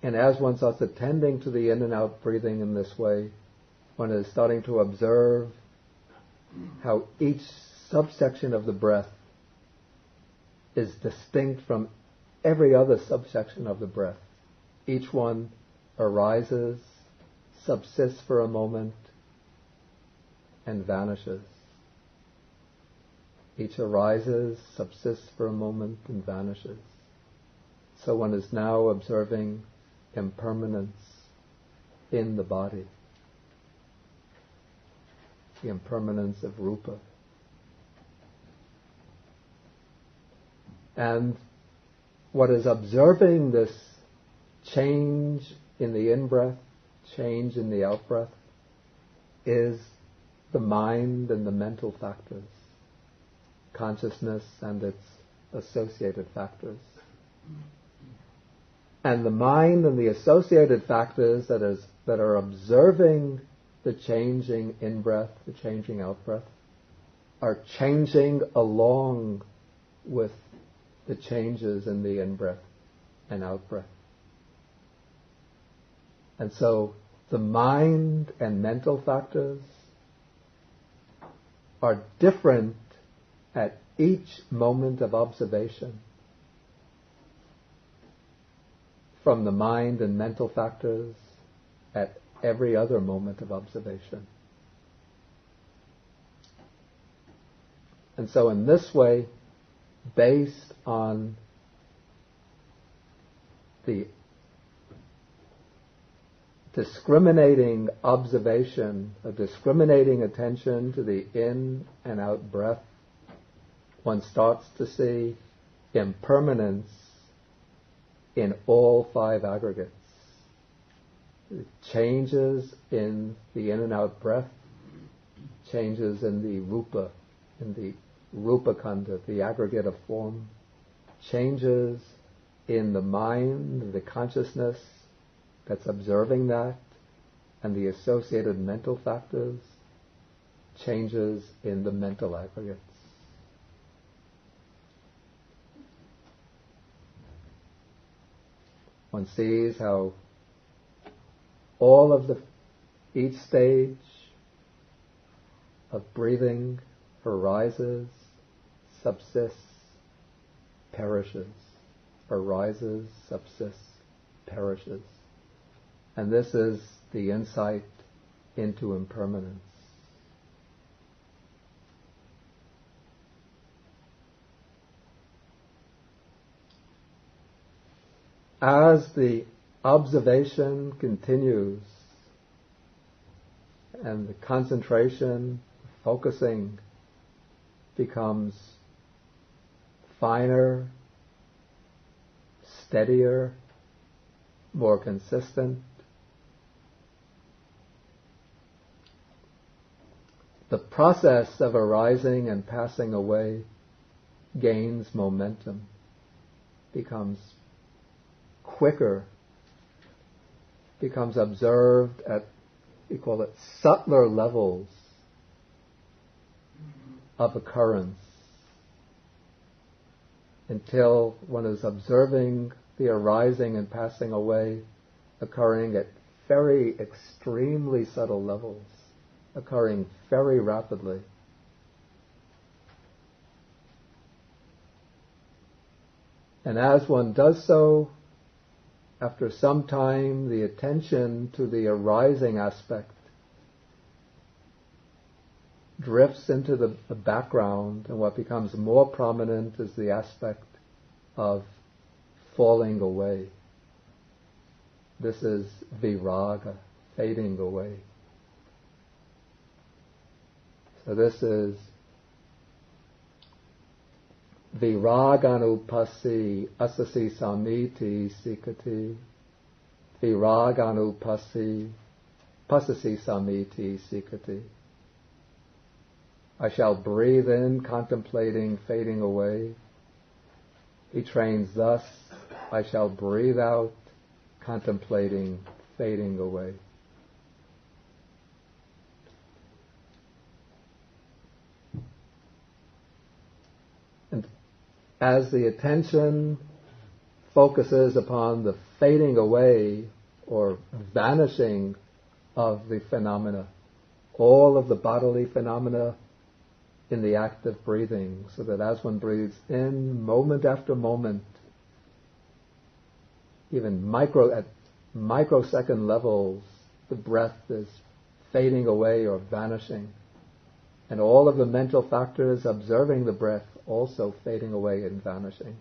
And as one starts attending to the in and out breathing in this way, one is starting to observe how each subsection of the breath is distinct from every other subsection of the breath. Each one arises, subsists for a moment, and vanishes. Each arises, subsists for a moment, and vanishes. So one is now observing impermanence in the body, the impermanence of rupa. And what is observing this change in the in-breath, change in the out-breath, is the mind and the mental factors, consciousness and its associated factors. And the mind and the associated factors that are observing the changing in-breath, the changing out-breath, are changing along with the changes in the in-breath and out-breath. And so the mind and mental factors are different at each moment of observation from the mind and mental factors at every other moment of observation. And so in this way, based on the discriminating observation, a discriminating attention to the in and out breath, one starts to see impermanence in all five aggregates. Changes in the in and out breath, changes in the rupa, in the rupa khandha, the aggregate of form, changes in the mind, the consciousness that's observing that, and the associated mental factors, changes in the mental aggregates. One sees how all of each stage of breathing arises, subsists, perishes, arises, subsists, perishes. And this is the insight into impermanence. As the observation continues and the concentration, focusing becomes finer, steadier, more consistent, the process of arising and passing away gains momentum, becomes quicker, becomes observed at, we call it, subtler levels of occurrence, until one is observing the arising and passing away occurring at very extremely subtle levels, occurring very rapidly. And as one does so, after some time, the attention to the arising aspect drifts into the background, and what becomes more prominent is the aspect of falling away. This is viraga, fading away. So this is viraganupassi asasi samiti sikati. Viraganupassi pasasi samiti sikati. I shall breathe in, contemplating fading away. He trains thus, I shall breathe out, contemplating fading away. And as the attention focuses upon the fading away or vanishing of the phenomena, all of the bodily phenomena in the act of breathing, so that as one breathes in, moment after moment, even at microsecond levels, the breath is fading away or vanishing. And all of the mental factors observing the breath also fading away and vanishing.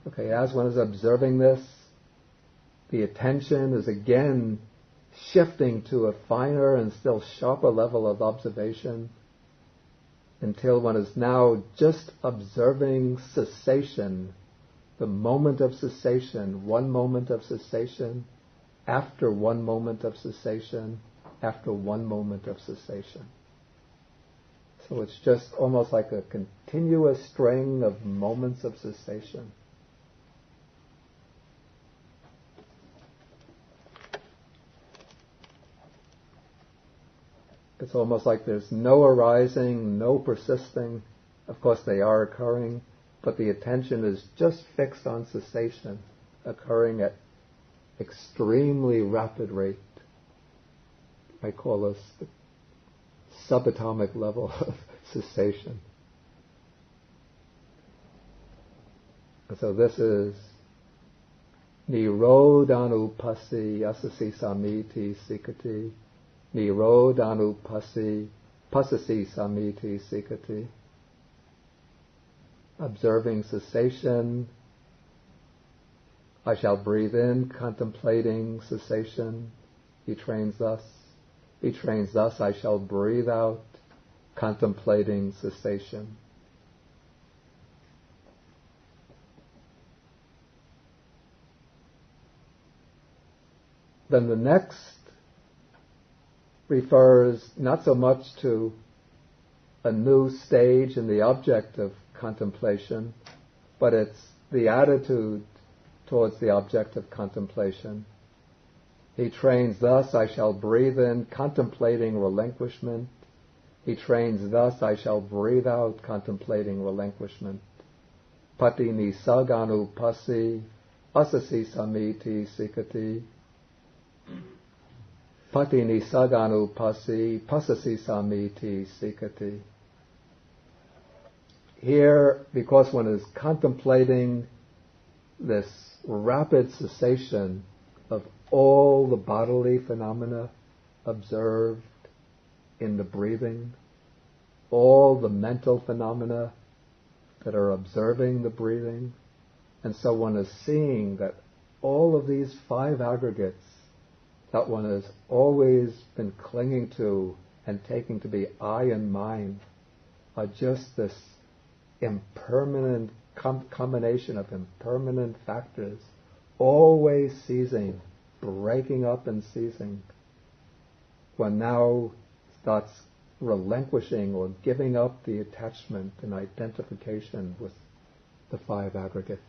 Okay, as one is observing this, the attention is again shifting to a finer and still sharper level of observation, until one is now just observing cessation, the moment of cessation, one moment of cessation, after one moment of cessation, after one moment of cessation. So it's just almost like a continuous string of moments of cessation. It's almost like there's no arising, no persisting. Of course they are occurring, but the attention is just fixed on cessation, occurring at extremely rapid rate. I call this the subatomic level of cessation. And so this is Nirodhanupassi asasi samiti sikati. Nirodhanupassi pasasi samiti sikati. Observing cessation, I shall breathe in, contemplating cessation. He trains thus. He trains thus, I shall breathe out, contemplating cessation. Then the next refers not so much to a new stage in the object of contemplation, but it's the attitude towards the object of contemplation. He trains thus, I shall breathe in, contemplating relinquishment. He trains thus, I shall breathe out, contemplating relinquishment. Pati nisaganu pasi, asasi samiti sikati. Pati nisaganu pasi, pasasi samiti sikati. Here, because one is contemplating this rapid cessation of all the bodily phenomena observed in the breathing, all the mental phenomena that are observing the breathing, and so one is seeing that all of these five aggregates that one has always been clinging to and taking to be I and mine are just this impermanent combination of impermanent factors, always ceasing, breaking up and ceasing. One now starts relinquishing or giving up the attachment and identification with the five aggregates.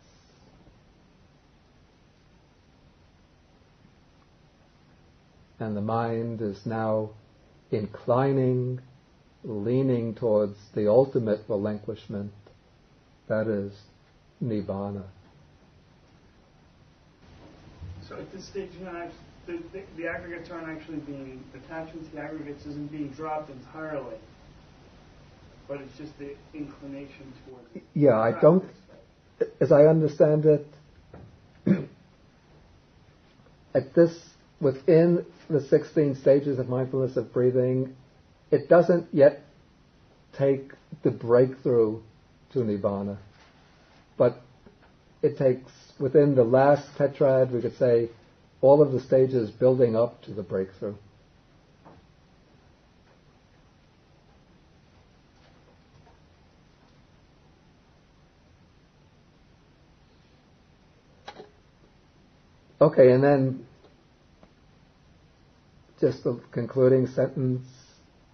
And the mind is now inclining, leaning towards the ultimate relinquishment, that is Nibbana. So at this stage, the aggregates aren't actually being, attachment to the aggregates isn't being dropped entirely, but it's just the inclination towards it. Yeah, I don't, as I understand it, at this, within the 16 stages of mindfulness of breathing, it doesn't yet take the breakthrough to Nibbana. But it takes, within the last tetrad, we could say, all of the stages building up to the breakthrough. Okay, and then just the concluding sentence,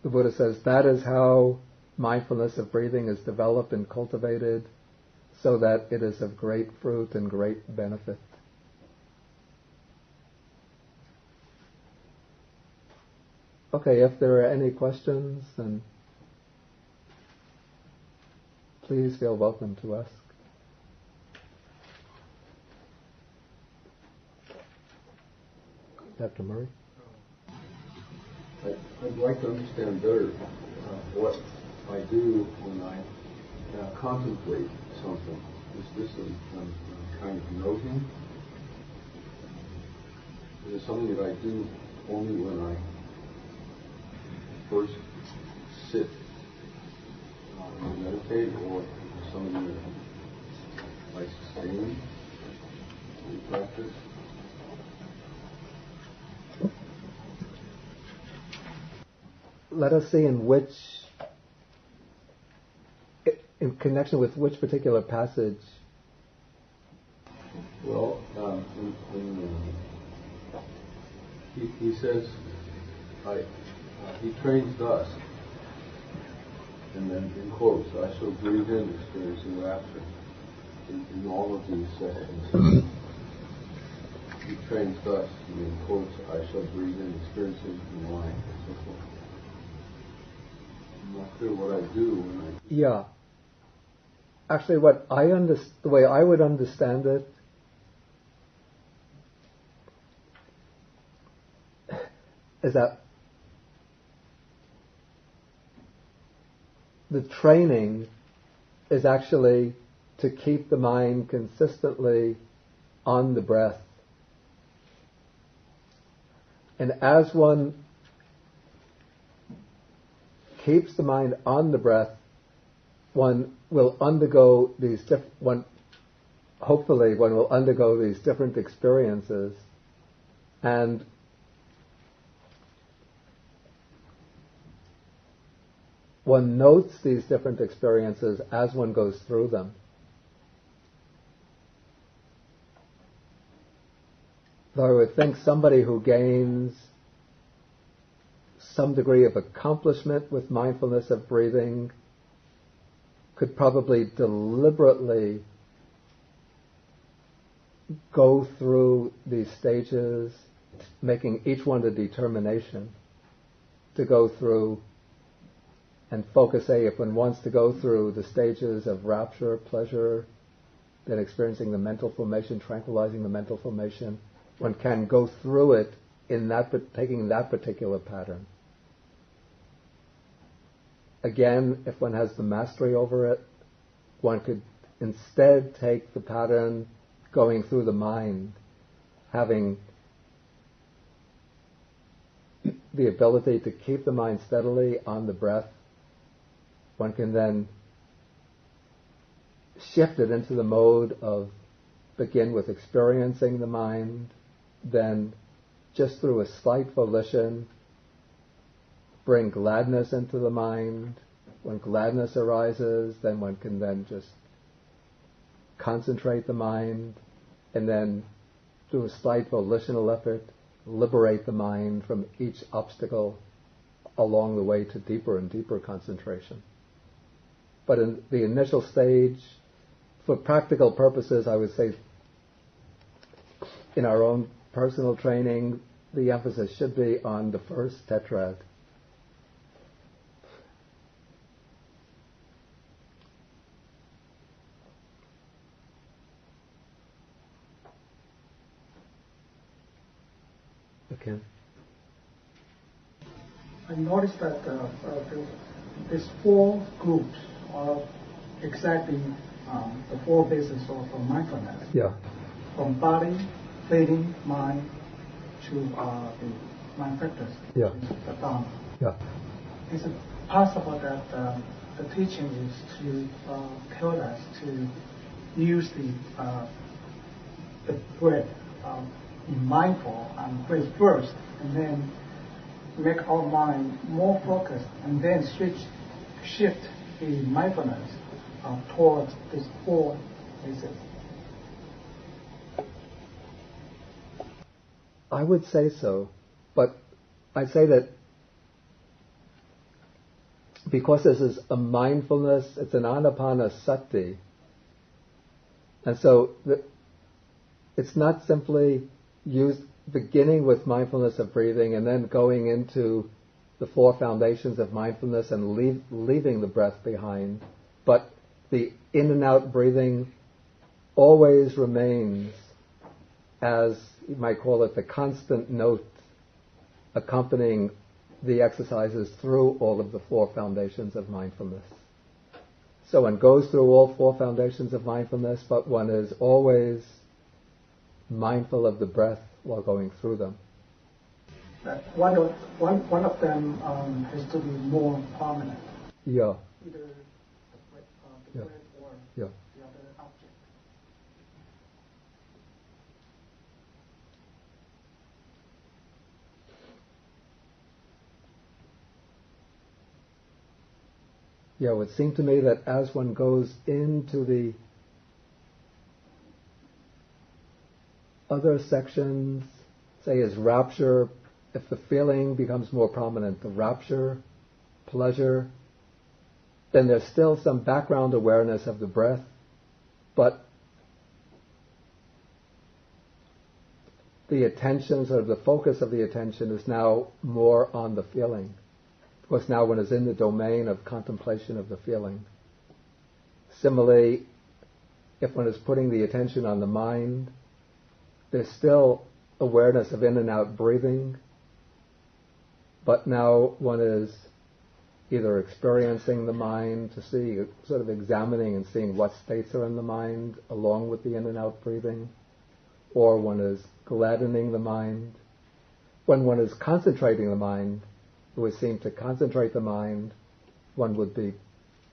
the Buddha says, that is how mindfulness of breathing is developed and cultivated so that it is of great fruit and great benefit. Okay, if there are any questions, then please feel welcome to ask. Dr. Murray? I'd like to understand better what I do when I contemplate something. Is this a kind of noting? Is it something that I do only when I first sit and meditate, or is it something that I sustain in practice? Let us see in connection with which particular passage. Well, he says, he trains thus, and then in quotes, I shall breathe in, experiencing rapture in all of these sessions. He trains thus, and in quotes, I shall breathe in, experiencing the mind, and so forth. I'm not clear what I do when I... Yeah. Actually, the way I would understand it is that the training is actually to keep the mind consistently on the breath And as one keeps the mind on the breath, one will undergo these hopefully one will undergo these different experiences, and one notes these different experiences as one goes through them. Though I would think somebody who gains some degree of accomplishment with mindfulness of breathing could probably deliberately go through these stages, making each one a determination to go through and focus, say, if one wants to go through the stages of rapture, pleasure, then experiencing the mental formation, tranquilizing the mental formation, one can go through it in that, taking that particular pattern. Again, if one has the mastery over it, one could instead take the pattern going through the mind, having the ability to keep the mind steadily on the breath. One can then shift it into the mode of begin with experiencing the mind, then just through a slight volition, bring gladness into the mind. When gladness arises, then one can then just concentrate the mind, and then through a slight volitional effort, liberate the mind from each obstacle along the way to deeper and deeper concentration. But in the initial stage, for practical purposes, I would say in our own personal training, the emphasis should be on the first tetrad. Okay. I noticed that these four groups are exactly the four bases of mindfulness. Yeah. From body, feeling, mind, to the mind factors, Yeah. which is the Dhamma. Yeah. Is it possible that the teaching is to tell us to use the breath in mindful and breathe first, and then make our mind more focused, and then shift the mindfulness towards these four bases? I would say so, but I'd say that because this is a mindfulness, it's an Anapanasati, and so it's not simply beginning with mindfulness of breathing and then going into the four foundations of mindfulness and leaving the breath behind, but the in and out breathing always remains as, you might call it, the constant note accompanying the exercises through all of the four foundations of mindfulness. So one goes through all four foundations of mindfulness, but one is always mindful of the breath while going through them. One of them has to be more prominent. Yeah. Either the breath or Yeah. the other object. Yeah, it would seem to me that as one goes into the other sections, say as rapture, if the feeling becomes more prominent, the rapture, pleasure, then there's still some background awareness of the breath, but the attention, sort of the focus of the attention is now more on the feeling. Of course, now one is in the domain of contemplation of the feeling. Similarly, if one is putting the attention on the mind, there's still awareness of in and out breathing, but now one is either experiencing the mind to see, sort of examining and seeing what states are in the mind along with the in and out breathing, or one is gladdening the mind. when one is concentrating the mind, it would seem to concentrate the mind, one would be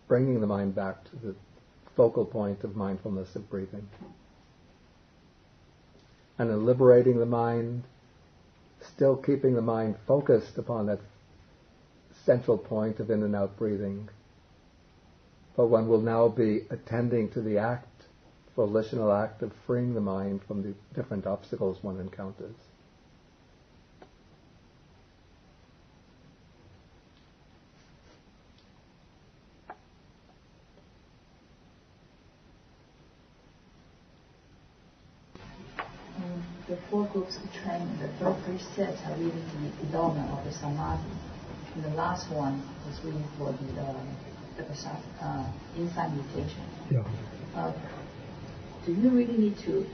bringing the mind back to the focal point of mindfulness of breathing. And in liberating the mind, still keeping the mind focused upon that central point of in and out breathing. But one will now be attending to the act, volitional act of freeing the mind from the different obstacles one encounters. The four groups of training, the first three sets are really the development of the samadhi. And the last one is really for the insight meditation. Yeah. Do you really need to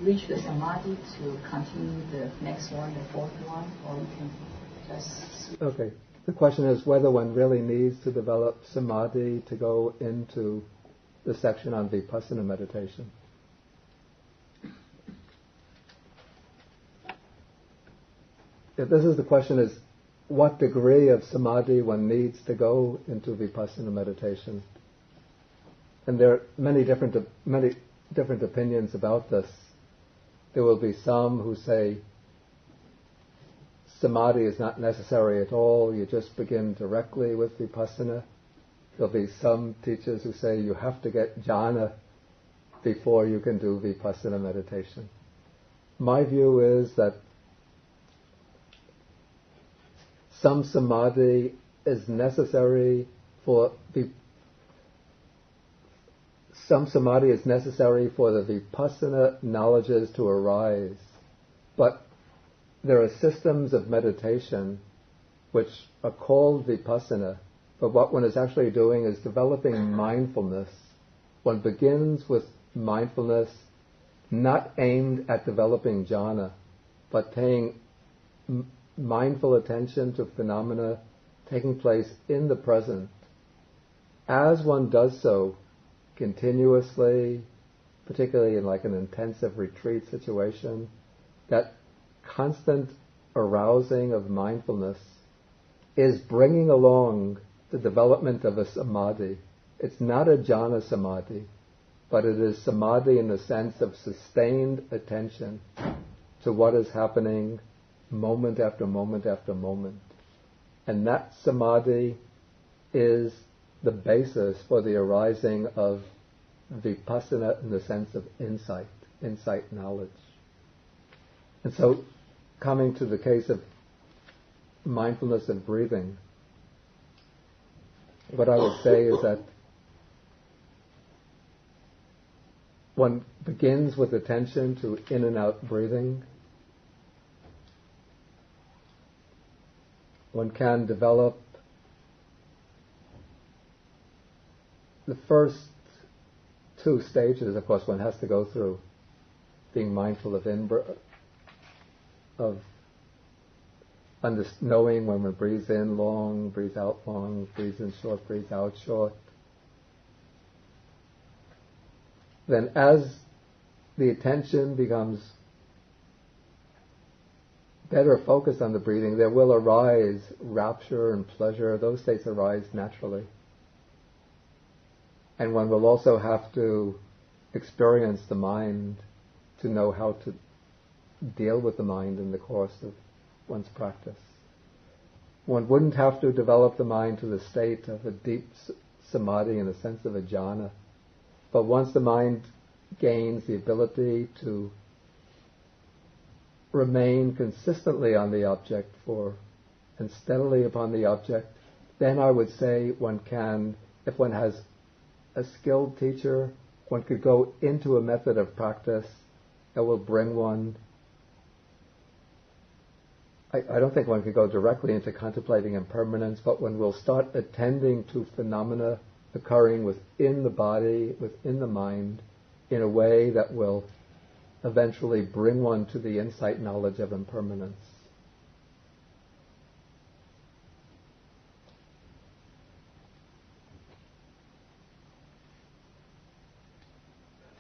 reach the samadhi to continue the next one, the fourth one, or you can just... Okay. The question is whether one really needs to develop samadhi to go into the section on vipassana meditation. If this is the question, is what degree of samadhi one needs to go into vipassana meditation. And there are many different opinions about this. There will be some who say samadhi is not necessary at all, you just begin directly with vipassana. There'll be some teachers who say you have to get jhana before you can do vipassana meditation. My view is that some samadhi is necessary for the vipassana knowledges to arise, but there are systems of meditation which are called vipassana, but what one is actually doing is developing mindfulness. One begins with mindfulness not aimed at developing jhana, but paying mindful attention to phenomena taking place in the present. As one does so continuously, particularly in like an intensive retreat situation, that constant arousing of mindfulness is bringing along the development of a samadhi. It's not a jhana samadhi, but it is samadhi in the sense of sustained attention to what is happening moment after moment after moment. And that samadhi is the basis for the arising of vipassana in the sense of insight knowledge. And so, coming to the case of mindfulness of breathing, what I would say is that one begins with attention to in and out breathing. One can develop the first two stages, of course, one has to go through being mindful of knowing when one breathes in long, breathes out long, breathes in short, breathes out short. Then as the attention becomes better focused on the breathing, there will arise rapture and pleasure. Those states arise naturally. And one will also have to experience the mind to know how to deal with the mind in the course of one's practice. One wouldn't have to develop the mind to the state of a deep samadhi in the sense of a jhana. But once the mind gains the ability to remain consistently on the object and steadily upon the object, then I would say one can, if one has a skilled teacher, one could go into a method of practice that will bring one. I don't think one could go directly into contemplating impermanence, but one will start attending to phenomena occurring within the body, within the mind, in a way that will eventually bring one to the insight knowledge of impermanence.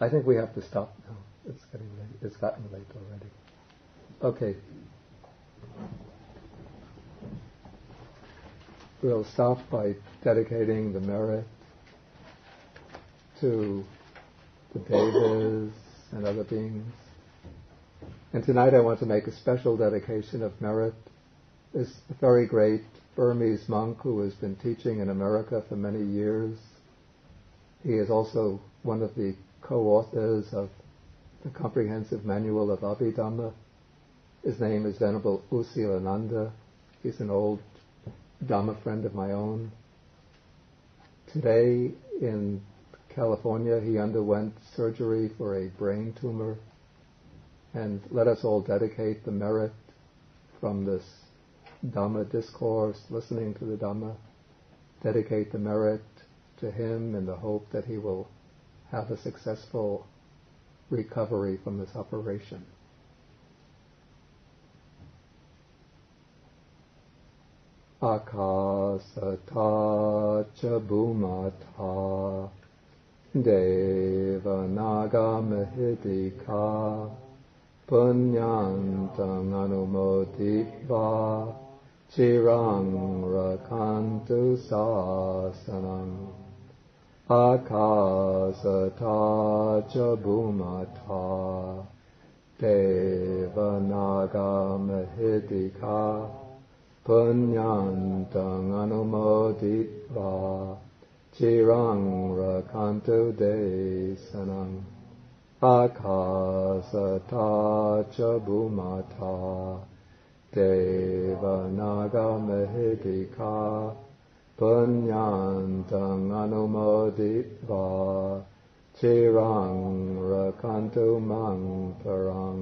I think we have to stop now. It's getting late. It's gotten late already. Okay. we'll start by dedicating the merit to the devas and other beings. And tonight I want to make a special dedication of merit. This very great Burmese monk who has been teaching in America for many years. He is also one of the co-authors of the Comprehensive Manual of Abhidhamma. His name is Venerable Usilananda. He's an old Dhamma friend of my own. Today in California he underwent surgery for a brain tumor. And let us all dedicate the merit from this Dhamma discourse, listening to the Dhamma, dedicate the merit to him in the hope that he will have a successful recovery from this operation. Akasata cha bhumata devanaga mahidika punyantang anumoditva chirang rakantu sasanam akasata cha bhumata devanaga mahidika punyantang anumoditva chirang rakantu desanam akasata cha bhumata devanaga mahidika punyantang anumoditva chirang rakantu mang parang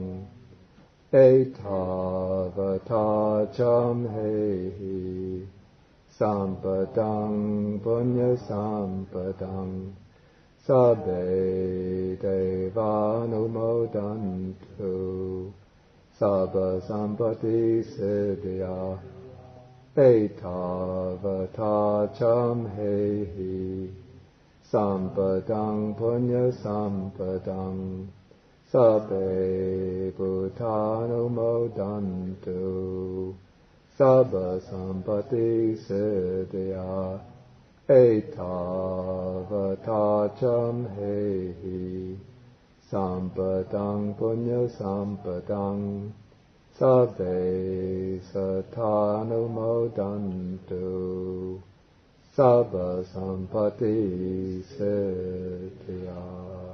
etavata cham hehi sampadang punya sampadang sabbe devanumodantu sabba sampati siddhya etavata cham hehi sampadang punya sampadang sabbe bhutanumodantu sabba sampati siddhya etavata cham hehi sampadang punya sampadang sabbe satanumodantu sabba sampati siddhya.